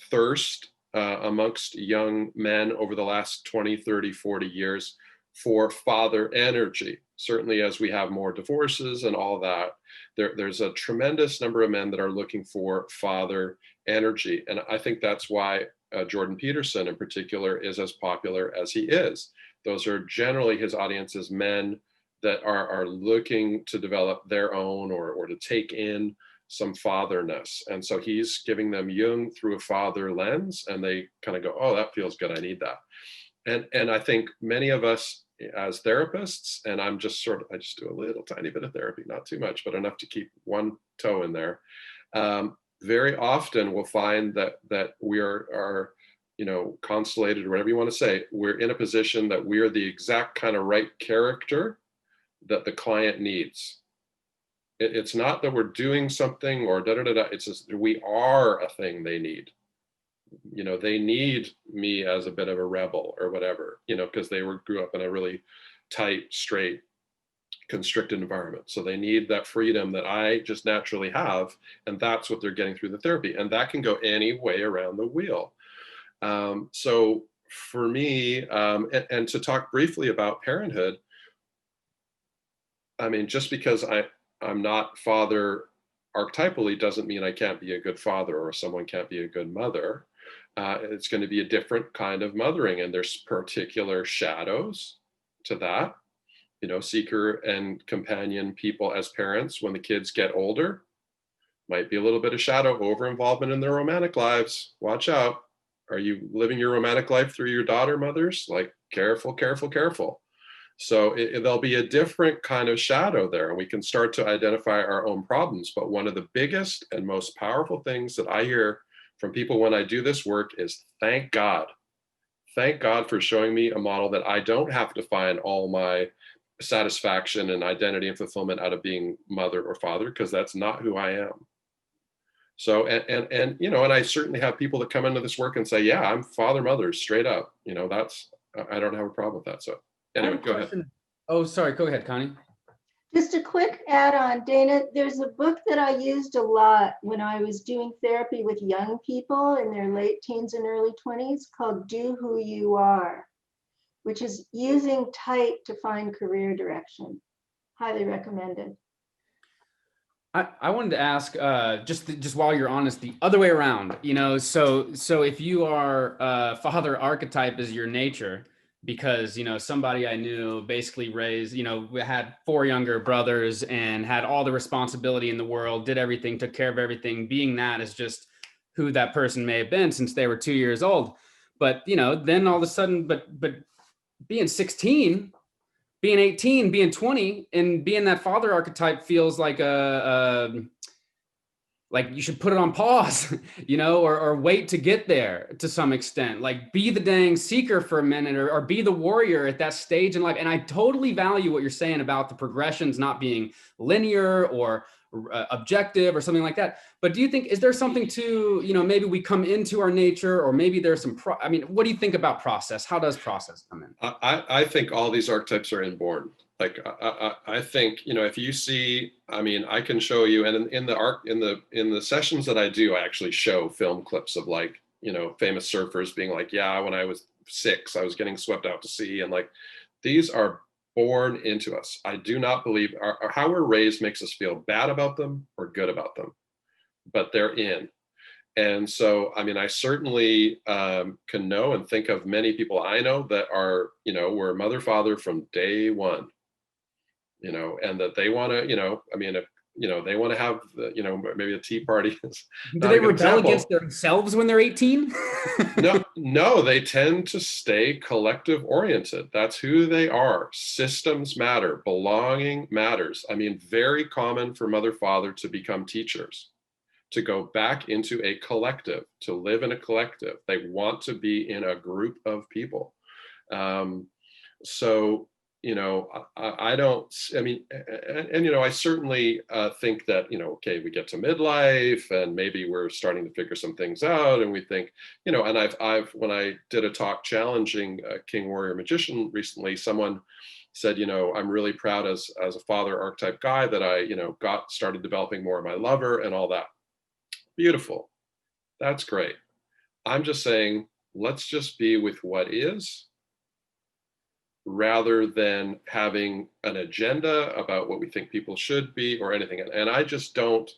thirst amongst young men over the last 20, 30, 40 years for father energy. Certainly as we have more divorces and all that, there's a tremendous number of men that are looking for father energy. And I think that's why Jordan Peterson in particular is as popular as he is. Those are generally his audiences, men that are looking to develop their own or to take in some fatherness. And so he's giving them Jung through a father lens, and they kind of go, oh, that feels good, I need that. And I think many of us as therapists, and I just do a little tiny bit of therapy, not too much, but enough to keep one toe in there. Very often we'll find that we are constellated, or whatever you want to say, we're in a position that we're the exact kind of right character that the client needs. It's not that we're doing something or da-da-da-da, it's just we are a thing they need. you know, they need me as a bit of a rebel or whatever, you know, because they grew up in a really tight, straight, constricted environment. So they need that freedom that I just naturally have. And that's what they're getting through the therapy. And that can go any way around the wheel. So for me, and to talk briefly about parenthood, I mean, just because I'm not father archetypally doesn't mean I can't be a good father or someone can't be a good mother. It's going to be a different kind of mothering, and there's particular shadows to that. You know, seeker and companion people as parents, when the kids get older, might be a little bit of shadow over involvement in their romantic lives. Watch out. Are you living your romantic life through your daughter mothers? Like, careful, careful, careful. So there'll be a different kind of shadow there, and we can start to identify our own problems. But one of the biggest and most powerful things that I hear from people when I do this work is thank God. Thank God for showing me a model that I don't have to find all my satisfaction and identity and fulfillment out of being mother or father, because that's not who I am. So, and you know, and I certainly have people that come into this work and say, yeah, I'm father, mother, straight up. You know, that's, I don't have a problem with that. So anyway, go ahead. Oh, sorry. Go ahead, Connie. Just a quick add-on, Dana, there's a book that I used a lot when I was doing therapy with young people in their late teens and early 20s called Do Who You Are, which is using type to find career direction. Highly recommended. I wanted to ask, just while you're honest, the other way around, you know, so if you are father archetype is your nature, because, you know, somebody I knew basically raised, you know, had 4 younger brothers and had all the responsibility in the world, did everything, took care of everything. Being that is just who that person may have been since they were 2 years old. But, you know, then all of a sudden, but being 16, being 18, being 20, and being that father archetype feels like like you should put it on pause, you know, or wait to get there to some extent. Like, be the dang seeker for a minute, or be the warrior at that stage in life. And I totally value what you're saying about the progressions not being linear or objective or something like that. But do you think, is there something to, you know, maybe we come into our nature, or maybe there's some, I mean, what do you think about process? How does process come in? I think all these archetypes are inborn. Like, I think, you know, if you see, I mean, I can show you, and in the sessions that I do, I actually show film clips of, like, you know, famous surfers being like, yeah, when I was 6, I was getting swept out to sea. And like, these are born into us. I do not believe how we're raised makes us feel bad about them or good about them, but they're in. And so, I mean, I certainly can know and think of many people I know that are, you know, were mother, father from day one, you know, and that they want to, you know, I mean, if, you know, they want to have, the, you know, maybe a tea party. Do they rebel against themselves when they're 18? No, they tend to stay collective oriented. That's who they are. Systems matter. Belonging matters. I mean, very common for mother, father to become teachers, to go back into a collective, to live in a collective. They want to be in a group of people. So, you know, I don't, I mean, and you know, I certainly think that, you know, okay, we get to midlife and maybe we're starting to figure some things out, and we think, you know, and I've when I did a talk challenging King Warrior Magician recently, someone said, you know, I'm really proud as a father archetype guy that I, you know, started developing more of my lover and all that. Beautiful. That's great. I'm just saying, let's just be with what is, rather than having an agenda about what we think people should be or anything. And I just don't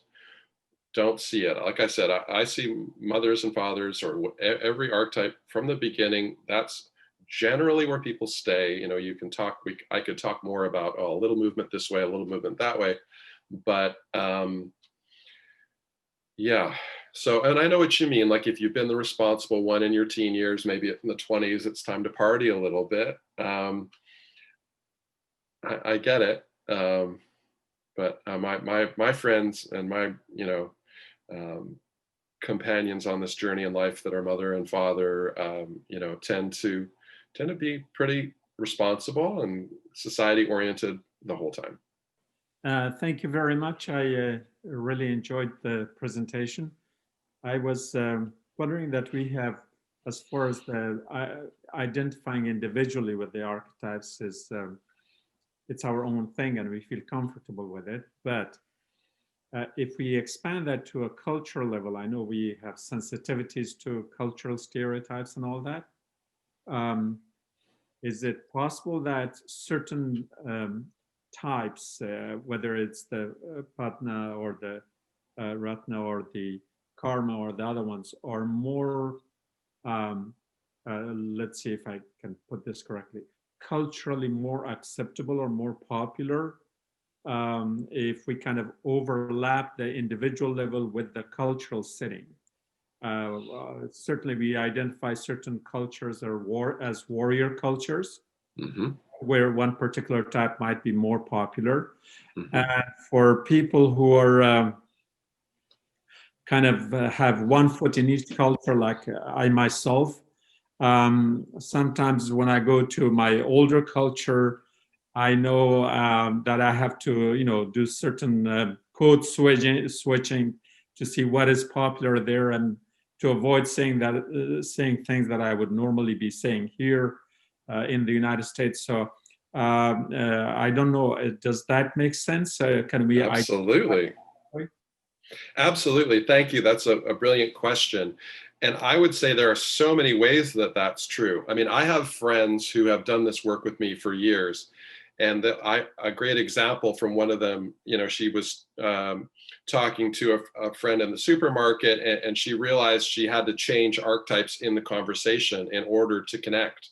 see it. Like I said, I see mothers and fathers, or every archetype from the beginning. That's generally where people stay. You know, you can talk, I could talk more about, oh, a little movement this way, a little movement that way. But yeah. So, and I know what you mean. Like, if you've been the responsible one in your teen years, maybe in the 20s, it's time to party a little bit. I get it. But my friends and my, you know, companions on this journey in life that are mother and father, you know, tend to be pretty responsible and society oriented the whole time. Thank you very much. I really enjoyed the presentation. I was wondering that we have, as far as the identifying individually with the archetypes is, it's our own thing and we feel comfortable with it. But if we expand that to a cultural level, I know we have sensitivities to cultural stereotypes and all that. Is it possible that certain types, whether it's the padma or the ratna or the karma or the other ones, are more, let's see if I can put this correctly, culturally more acceptable or more popular if we kind of overlap the individual level with the cultural setting? Certainly we identify certain cultures as warrior cultures, where one particular type might be more popular. And for people who are kind of have one foot in each culture, like I myself, sometimes when I go to my older culture, I know that I have to, do certain code switching to see what is popular there and to avoid saying things that I would normally be saying here in the United States. So I don't know. Does that make sense? Can we? Absolutely. Absolutely. Thank you. That's a brilliant question. And I would say there are so many ways that that's true. I mean, I have friends who have done this work with me for years. And a great example from one of them, she was talking to a friend in the supermarket, and she realized she had to change archetypes in the conversation in order to connect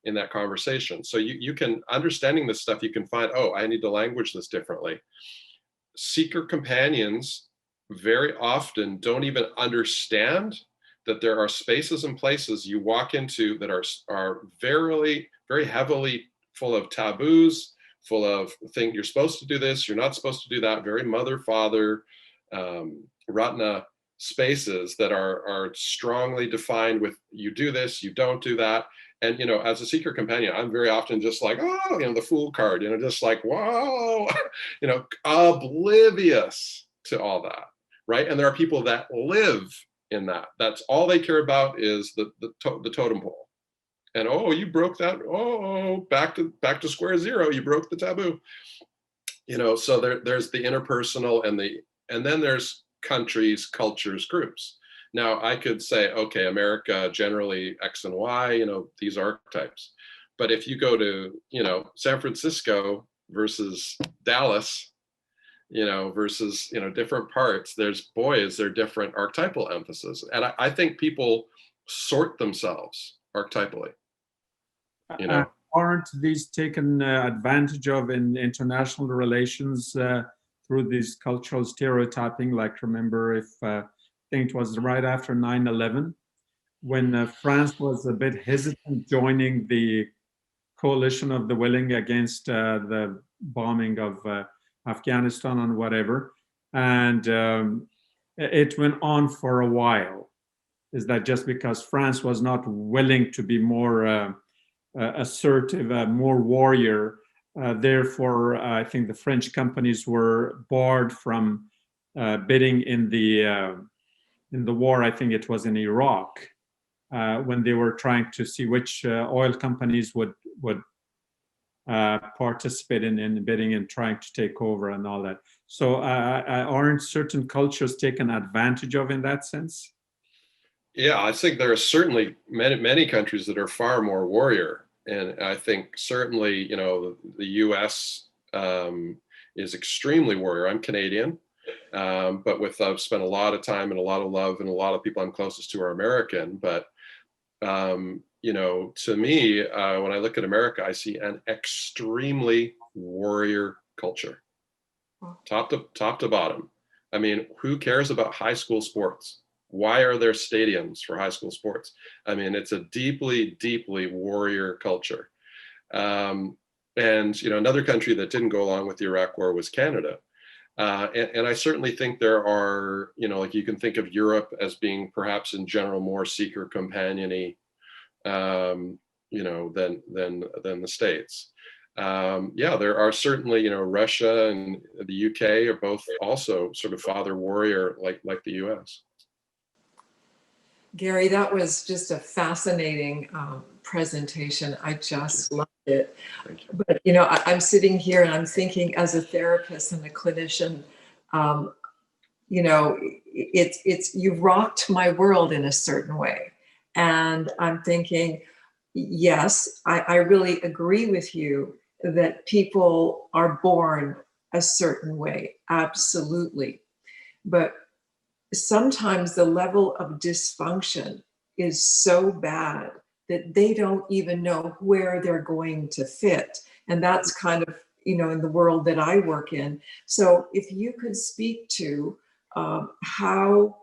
in that conversation. So you can, understanding this stuff, you can find, oh, I need to language this differently. Seeker companions very often don't even understand that there are spaces and places you walk into that are very, very heavily full of taboos, full of think you're supposed to do this, you're not supposed to do that, very mother, father, ratna spaces that are strongly defined with you do this, you don't do that. And, as a seeker companion, I'm very often just like, oh, the fool card, just like, whoa, oblivious to all that, right? And there are people that live in that. That's all they care about is the totem pole. And oh, you broke that. Oh, back to square zero. You broke the taboo. So there's the interpersonal and then there's countries, cultures, groups. Now I could say, okay, America generally X and Y. These archetypes. But if you go to San Francisco versus Dallas, versus different parts, there are different archetypal emphasis, and I think people sort themselves archetypally. Aren't these taken advantage of in international relations through these cultural stereotyping? Like, remember, if I think it was right after 9/11, when France was a bit hesitant joining the coalition of the willing against the bombing of Afghanistan and whatever, and it went on for a while. Is that just because France was not willing to be more assertive, more warrior? Therefore, I think the French companies were barred from bidding in the war. I think it was in Iraq when they were trying to see which oil companies would participate in bidding and trying to take over and all that. So aren't certain cultures taken advantage of in that sense? Yeah, I think there are certainly many countries that are far more warrior. And I think certainly, the US is extremely warrior. I'm Canadian, but I've spent a lot of time and a lot of love, and a lot of people I'm closest to are American. But to me, when I look at America, I see an extremely warrior culture, top to bottom. I mean, who cares about high school sports? Why are there stadiums for high school sports? I mean, it's a deeply, deeply warrior culture. And another country that didn't go along with the Iraq War was Canada. And I certainly think there are, like you can think of Europe as being perhaps in general more seeker companion-y, than the States. There are certainly, Russia and the UK are both also sort of father warrior like the US. Gary, that was just a fascinating presentation. I just loved it. But you know, I'm sitting here and I'm thinking, as a therapist and a clinician, you know, it's you've rocked my world in a certain way, and I'm thinking, yes, I really agree with you that people are born a certain way, absolutely, but sometimes the level of dysfunction is so bad that they don't even know where they're going to fit. And that's kind of, you know, in the world that I work in. So if you could speak to how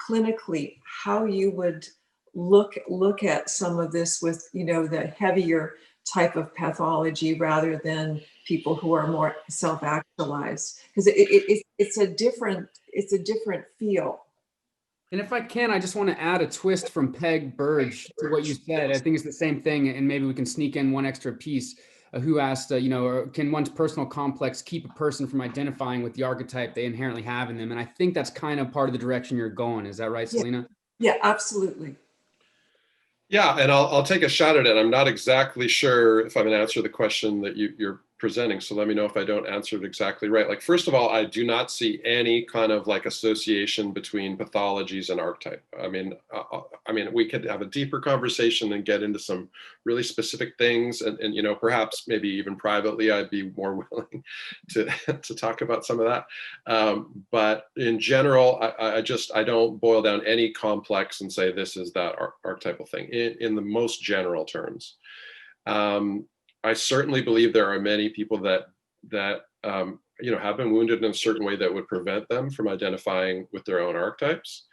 clinically, how you would look at some of this with, you know, the heavier type of pathology rather than people who are more self-actualized, because it's a different feel. And if I can, I just want to add a twist from Peg Burge to what you said. I think it's the same thing, and maybe we can sneak in one extra piece. Who asked, you know, can one's personal complex keep a person from identifying with the archetype they inherently have in them? And I think that's kind of part of the direction you're going. Is that right, Selina? Yeah, absolutely. Yeah, and I'll take a shot at it. I'm not exactly sure if I'm going to answer the question that you're presenting, so let me know if I don't answer it exactly right. Like, first of all, I do not see any kind of like association between pathologies and archetype. I mean, we could have a deeper conversation and get into some really specific things, and you know, perhaps maybe even privately, I'd be more willing to talk about some of that. But in general, I don't boil down any complex and say this is that archetypal thing in the most general terms. I certainly believe there are many people that you know, have been wounded in a certain way that would prevent them from identifying with their own archetypes.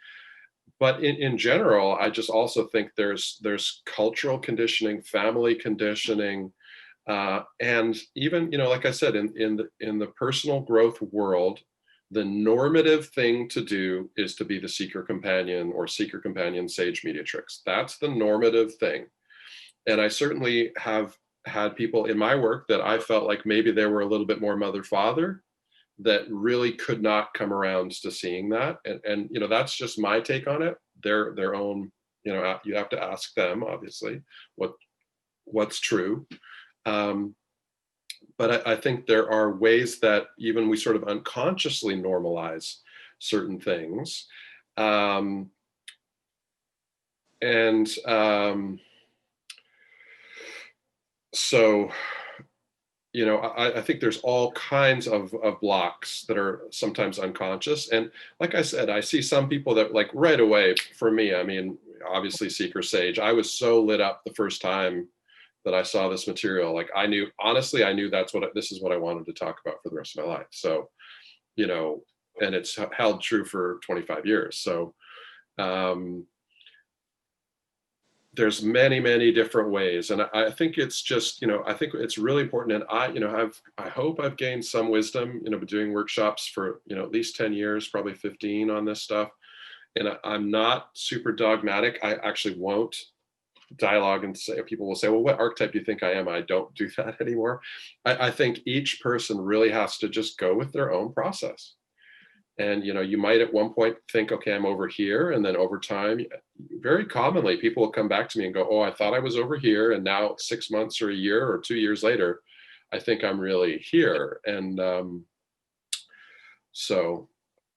But in general, I just also think there's cultural conditioning, family conditioning, and even, you know, like I said, in the personal growth world, the normative thing to do is to be the seeker companion or seeker companion sage mediatrix. That's the normative thing. And I certainly have had people in my work that I felt like maybe they were a little bit more mother-father that really could not come around to seeing that. And you know, that's just my take on it. Their own, you know, you have to ask them, obviously, what's true. But I think there are ways that even we sort of unconsciously normalize certain things. So, you know, I think there's all kinds of blocks that are sometimes unconscious. And like I said, I see some people that like right away, for me, I mean, obviously Seeker Sage, I was so lit up the first time that I saw this material. Like I knew this is what I wanted to talk about for the rest of my life. So, you know, and it's held true for 25 years. So, there's many, many different ways. And I think it's just, you know, I think it's really important. And I hope I've gained some wisdom, you know, doing workshops for, you know, at least 10 years, probably 15 on this stuff. And I'm not super dogmatic. I actually won't dialogue and say, people will say, well, what archetype do you think I am? I don't do that anymore. I think each person really has to just go with their own process. And, you know, you might at one point think, okay, I'm over here. And then over time, very commonly, people will come back to me and go, oh, I thought I was over here. And now 6 months or a year or 2 years later, I think I'm really here. And so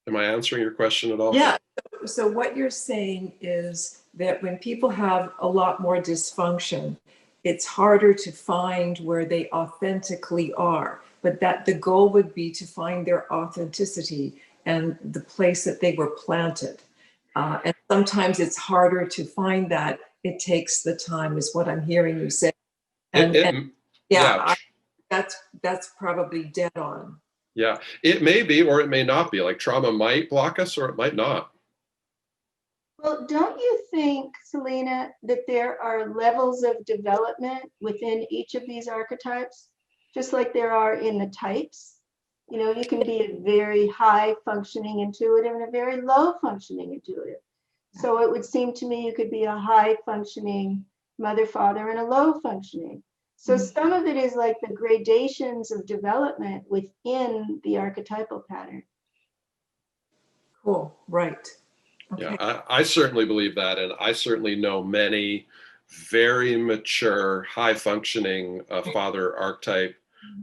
am I answering your question at all? Yeah. So what you're saying is that when people have a lot more dysfunction, it's harder to find where they authentically are, but that the goal would be to find their authenticity and the place that they were planted. And sometimes it's harder to find that. It takes the time, is what I'm hearing you say. That's probably dead on. Yeah, it may be, or it may not be. Like trauma might block us, or it might not. Well, don't you think, Selina, that there are levels of development within each of these archetypes, just like there are in the types? You know, you can be a very high functioning intuitive and a very low functioning intuitive. So it would seem to me you could be a high functioning mother, father, and a low functioning. So some of it is like the gradations of development within the archetypal pattern. Cool, right. Yeah, I certainly believe that. And I certainly know many very mature, high functioning father archetype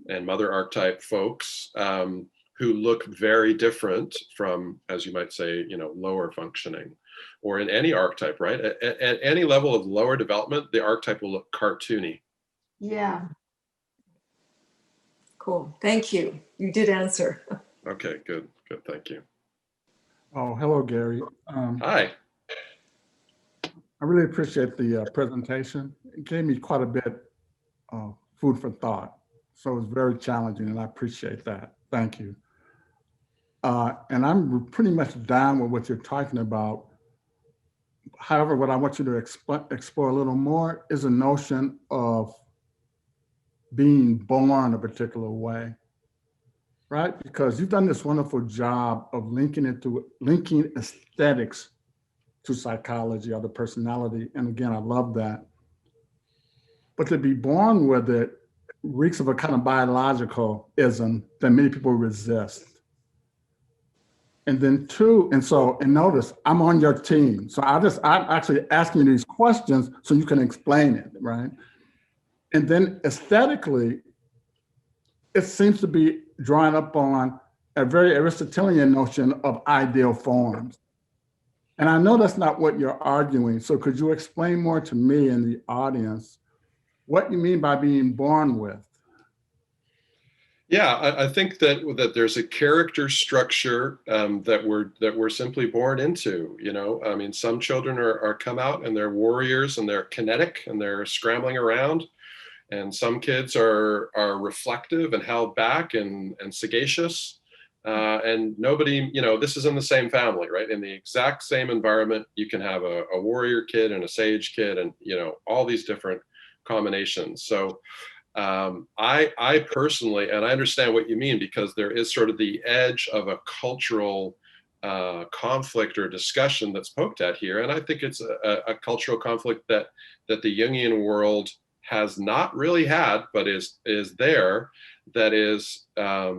and mother archetype folks who look very different from, as you might say, lower functioning, or in any archetype, right? At any level of lower development, the archetype will look cartoony. Yeah. Cool. Thank you. You did answer. Okay, good. Good. Thank you. Oh, hello, Gary. Hi. I really appreciate the presentation. It gave me quite a bit of food for thought. So it was very challenging, and I appreciate that. Thank you. And I'm pretty much down with what you're talking about. However, what I want you to explore a little more is a notion of being born a particular way, right? Because you've done this wonderful job of linking aesthetics to psychology or the personality. And again, I love that. But to be born with it reeks of a kind of biological-ism that many people resist. And then and notice, I'm on your team. So I'm actually asking you these questions so you can explain it, right? And then aesthetically, it seems to be drawing up on a very Aristotelian notion of ideal forms. And I know that's not what you're arguing. So could you explain more to me and the audience what you mean by being born with? Yeah, I think that there's a character structure that we're simply born into. I mean, some children are come out and they're warriors and they're kinetic and they're scrambling around, and some kids are reflective and held back and sagacious. And nobody, this is in the same family, right? In the exact same environment, you can have a warrior kid and a sage kid, and all these different combinations. So I personally, and I understand what you mean, because there is sort of the edge of a cultural conflict or discussion that's poked at here. And I think it's a cultural conflict that the Jungian world has not really had, but is there, that is, I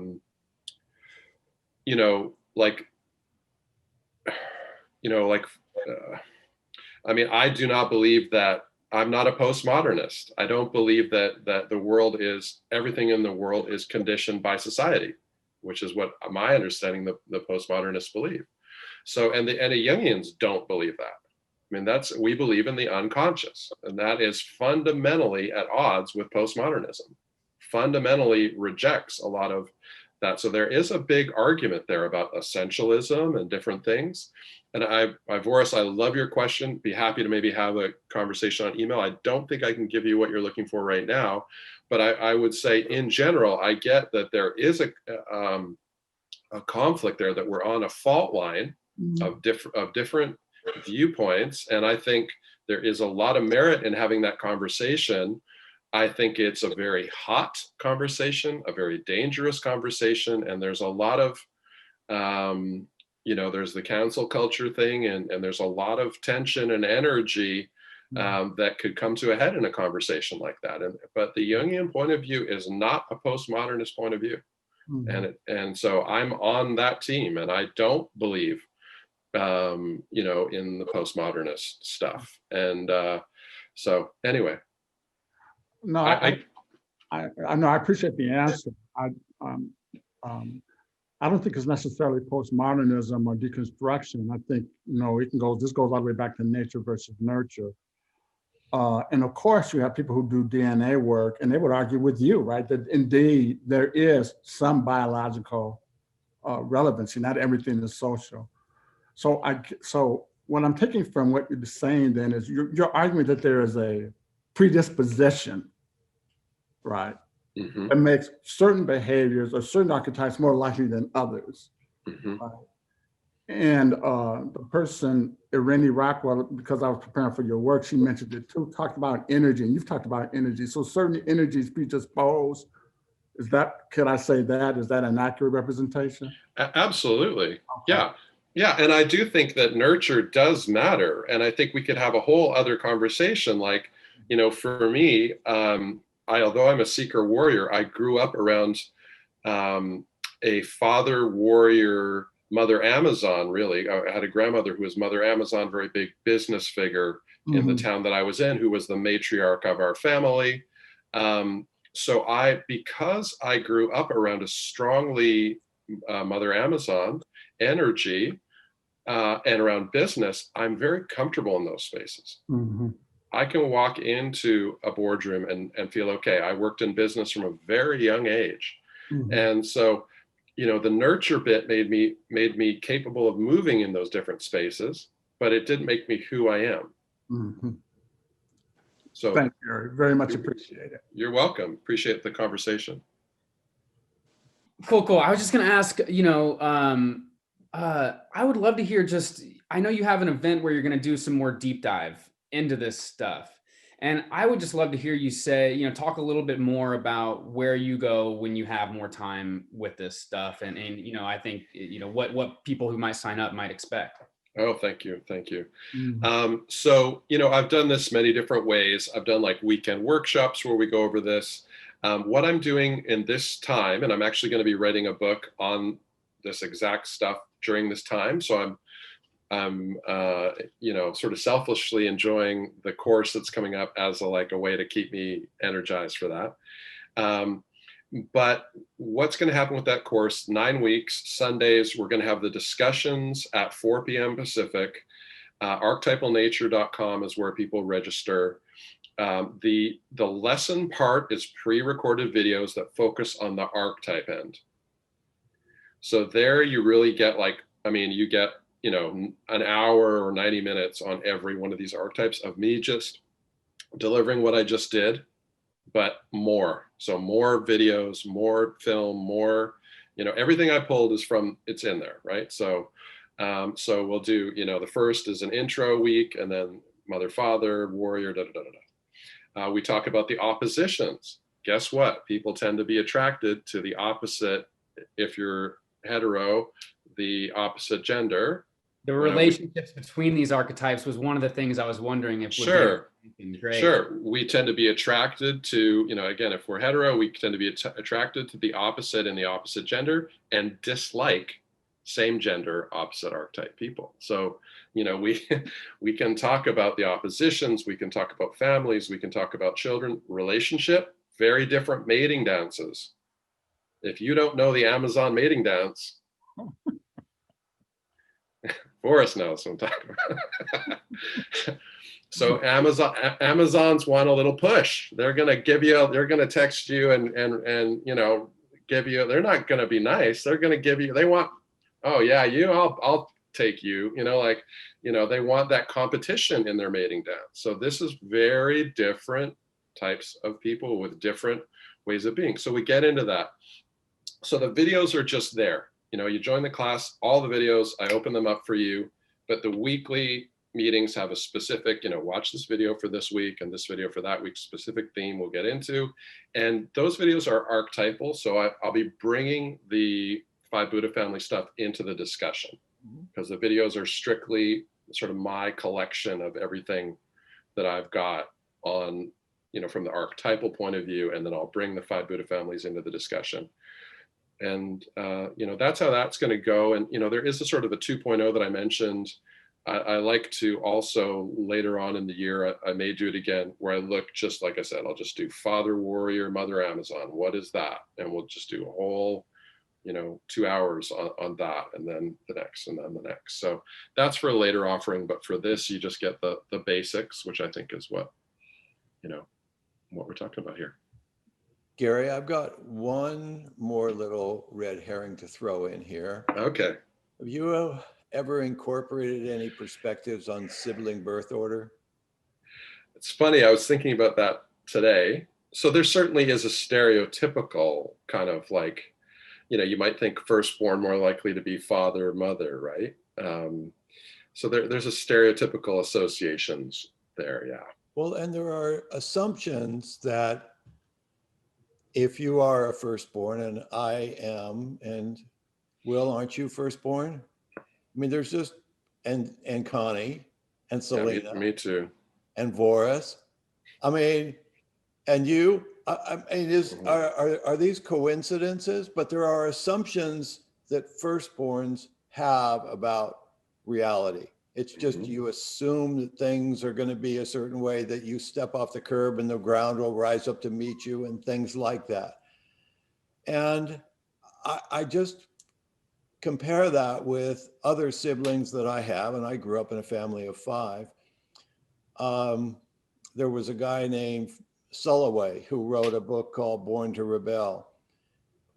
mean, I do not believe that. I'm not a postmodernist. I don't believe that the world is, everything in the world is conditioned by society, which is what my understanding the postmodernists believe. So, and the Jungians don't believe that. I mean, we believe in the unconscious, and that is fundamentally at odds with postmodernism. Fundamentally rejects a lot of that. So there is a big argument there about essentialism and different things. And Vorris, I love your question. Be happy to maybe have a conversation on email. I don't think I can give you what you're looking for right now, but I would say in general, I get that there is a conflict there, that we're on a fault line of different viewpoints. And I think there is a lot of merit in having that conversation. I think it's a very hot conversation, a very dangerous conversation. And there's a lot of, there's the cancel culture thing, and there's a lot of tension and energy that could come to a head in a conversation like that. But the Jungian point of view is not a postmodernist point of view. And so I'm on that team, and I don't believe, in the postmodernist stuff. And so anyway. No, I know, I appreciate the answer. I don't think it's necessarily postmodernism or deconstruction. I think, this goes all the way back to nature versus nurture. And of course, you have people who do DNA work, and they would argue with you, right? That indeed there is some biological relevancy. Not everything is social. So what I'm taking from what you're saying then is you're arguing that there is a predisposition, right? That makes certain behaviors or certain archetypes more likely than others. Right? And the person, Irene Rockwell, because I was preparing for your work, she mentioned it too, talked about energy, and you've talked about energy. So certain energies predispose. Could I say that? Is that an accurate representation? Absolutely. Okay. Yeah. And I do think that nurture does matter. And I think we could have a whole other conversation. Like, for me, although I'm a seeker warrior, I grew up around a father warrior Mother Amazon, really. I had a grandmother who was Mother Amazon, very big business figure in the town that I was in, who was the matriarch of our family. So because I grew up around a strongly Mother Amazon energy and around business, I'm very comfortable in those spaces. I can walk into a boardroom and feel okay. I worked in business from a very young age. And so, you know, the nurture bit made me capable of moving in those different spaces, but it didn't make me who I am. So thank you, Gary. Very much appreciate it. You're welcome. Appreciate the conversation. Cool. I was just going to ask, you know, I would love to hear I know you have an event where you're going to do some more deep dive into this stuff. And I would just love to hear you say, you know, talk a little bit more about where you go when you have more time with this stuff. And you know, I think, you know, what people who might sign up might expect. Oh, thank you. So, you know, I've done this many different ways. I've done like weekend workshops where we go over this. What I'm doing in this time, and I'm actually going to be writing a book on this exact stuff during this time. So I'm you know, sort of selfishly enjoying the course that's coming up as a way to keep me energized for that. But what's going to happen with that course, 9 weeks, Sundays, we're going to have the discussions at 4 p.m. Pacific. Archetypalnature.com is where people register. The lesson part is pre-recorded videos that focus on the archetype end. So there you really get you get, you know, an hour or 90 minutes on every one of these archetypes of me just delivering what I just did, but more. So more videos, more film, more, you know, everything I pulled it's in there, right? So we'll do, you know, the first is an intro week, and then mother, father, warrior, we talk about the oppositions. Guess what? People tend to be attracted to the opposite. If you're hetero, the opposite gender. The relationships between these archetypes was one of the things I was wondering if. Sure. We tend to be attracted to, you know, again, if we're hetero, we tend to be attracted to the opposite and the opposite gender, and dislike same gender, opposite archetype people. So, you know, we can talk about the oppositions, we can talk about families, we can talk about children, relationship, very different mating dances. If you don't know the Amazon mating dance, Vorris knows what I'm talking about. So Amazons want a little push. They're gonna text you and you know, give you, they're not gonna be nice. They're gonna give you, they want, oh yeah, I'll take you, you know, like, you know, they want that competition in their mating dance. So this is very different types of people with different ways of being. So we get into that. So the videos are just there. You know, you join the class, all the videos, I open them up for you, but the weekly meetings have a specific, you know, watch this video for this week and this video for that week, specific theme we'll get into. And those videos are archetypal. So I'll be bringing the 5 Buddha family stuff into the discussion, because the videos are strictly sort of my collection of everything that I've got on, you know, from the archetypal point of view, and then I'll bring the 5 Buddha families into the discussion. And, you know, that's how that's going to go. And, you know, there is a sort of a 2.0 that I mentioned. I like to also later on in the year, I may do it again, where I look, just like I said, I'll just do father warrior, mother Amazon. What is that? And we'll just do a whole, you know, 2 hours on that, and then the next, and then the next. So that's for a later offering. But for this, you just get the basics, which I think is what, you know, what we're talking about here. Gary, I've got one more little red herring to throw in here. Okay. Have you ever incorporated any perspectives on sibling birth order? It's funny, I was thinking about that today. So there certainly is a stereotypical kind of like, you know, you might think firstborn more likely to be father or mother, right? So there's a stereotypical associations there, yeah. Well, and there are assumptions that if you are a firstborn, and I am, and Will, aren't you firstborn? I mean, there's just, and Connie, and Selina. Yeah, me too. And Vorris. I mean, and you, I mean, are these coincidences? But there are assumptions that firstborns have about reality. It's just you assume that things are going to be a certain way, that you step off the curb and the ground will rise up to meet you and things like that. And I just compare that with other siblings that I have, and I grew up in a family of 5. There was a guy named Sulliway who wrote a book called Born to Rebel.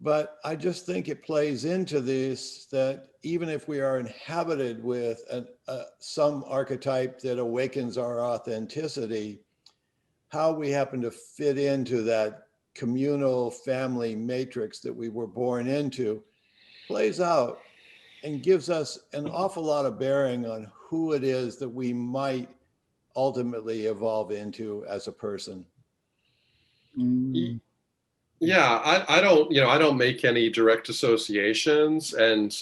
But I just think it plays into this, that even if we are inhabited with some archetype that awakens our authenticity, how we happen to fit into that communal family matrix that we were born into plays out and gives us an awful lot of bearing on who it is that we might ultimately evolve into as a person. Yeah, I don't, I don't make any direct associations and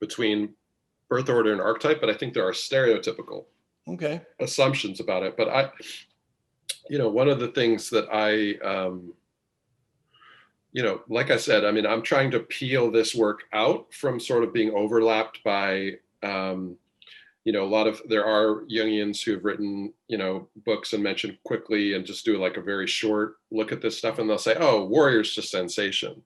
between birth order and archetype, but I think there are stereotypical assumptions about it. But one of the things that like I said, I mean, I'm trying to peel this work out from sort of being overlapped by, there are Jungians who've written, books and mention quickly and just do like a very short look at this stuff. And they'll say, oh, warrior's just sensation.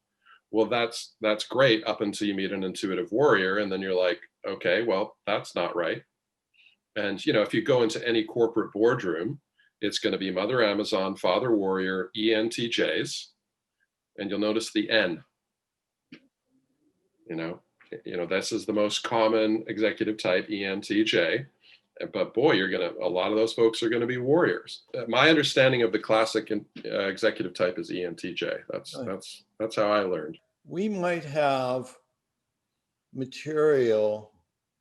Well, that's great up until you meet an intuitive warrior. And then you're like, okay, well, that's not right. And, if you go into any corporate boardroom, it's going to be Mother Amazon, Father Warrior, ENTJs. And you'll notice the N, this is the most common executive type, ENTJ. But boy, a lot of those folks are going to be warriors. My understanding of the classic executive type is ENTJ. That's how I learned. We might have material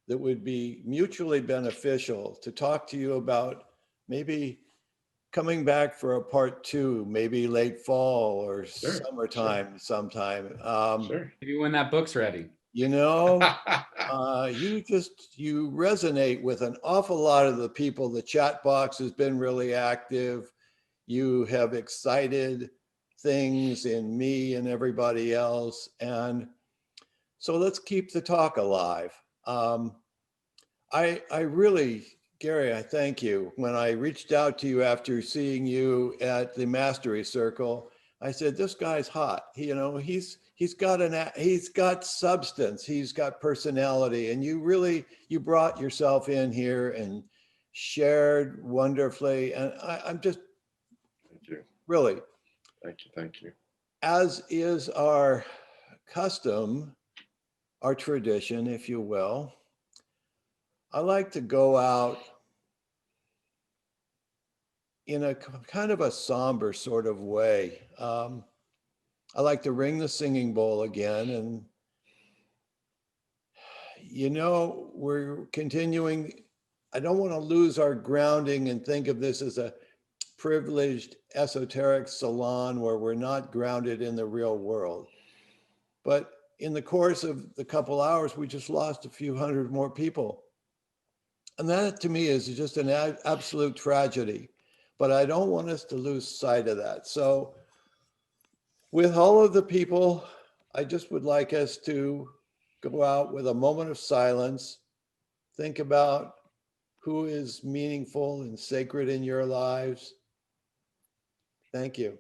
that would be mutually beneficial to talk to you about, maybe coming back for a part 2, maybe late fall or summertime sometime. Maybe when that book's ready. You resonate with an awful lot of the people. The chat box has been really active. You have excited things in me and everybody else. And so let's keep the talk alive. I really, Gary, I thank you. When I reached out to you after seeing you at the Mastery Circle, I said, this guy's hot. He's got substance, he's got personality, and you brought yourself in here and shared wonderfully. And I'm just, thank you. Really. Thank you. As is our custom, our tradition, if you will, I like to go out in a kind of a somber sort of way. I like to ring the singing bowl again, and we're continuing. I don't want to lose our grounding and think of this as a privileged esoteric salon where we're not grounded in the real world. But in the course of the couple hours, we just lost a few hundred more people. And that to me is just an absolute tragedy. But I don't want us to lose sight of that. So with all of the people, I just would like us to go out with a moment of silence, think about who is meaningful and sacred in your lives. Thank you.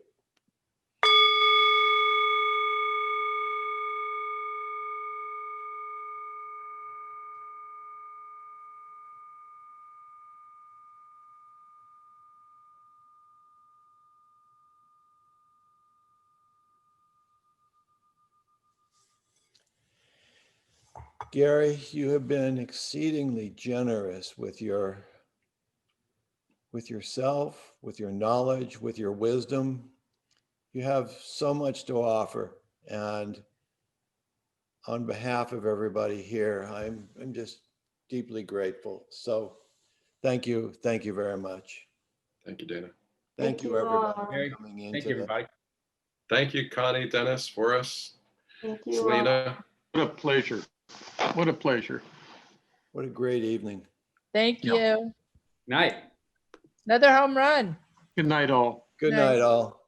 Gary, you have been exceedingly generous with yourself, with your knowledge, with your wisdom. You have so much to offer. And on behalf of everybody here, I'm just deeply grateful. So thank you. Thank you very much. Thank you, Dana. Thank you, everybody, for coming in. Thank you, everybody. Thank you, Connie, Dennis, Vorris, Thank you. Selina. What a pleasure. What a pleasure. What a great evening. Thank you. Night. Another home run. Good night, all. Good night, all.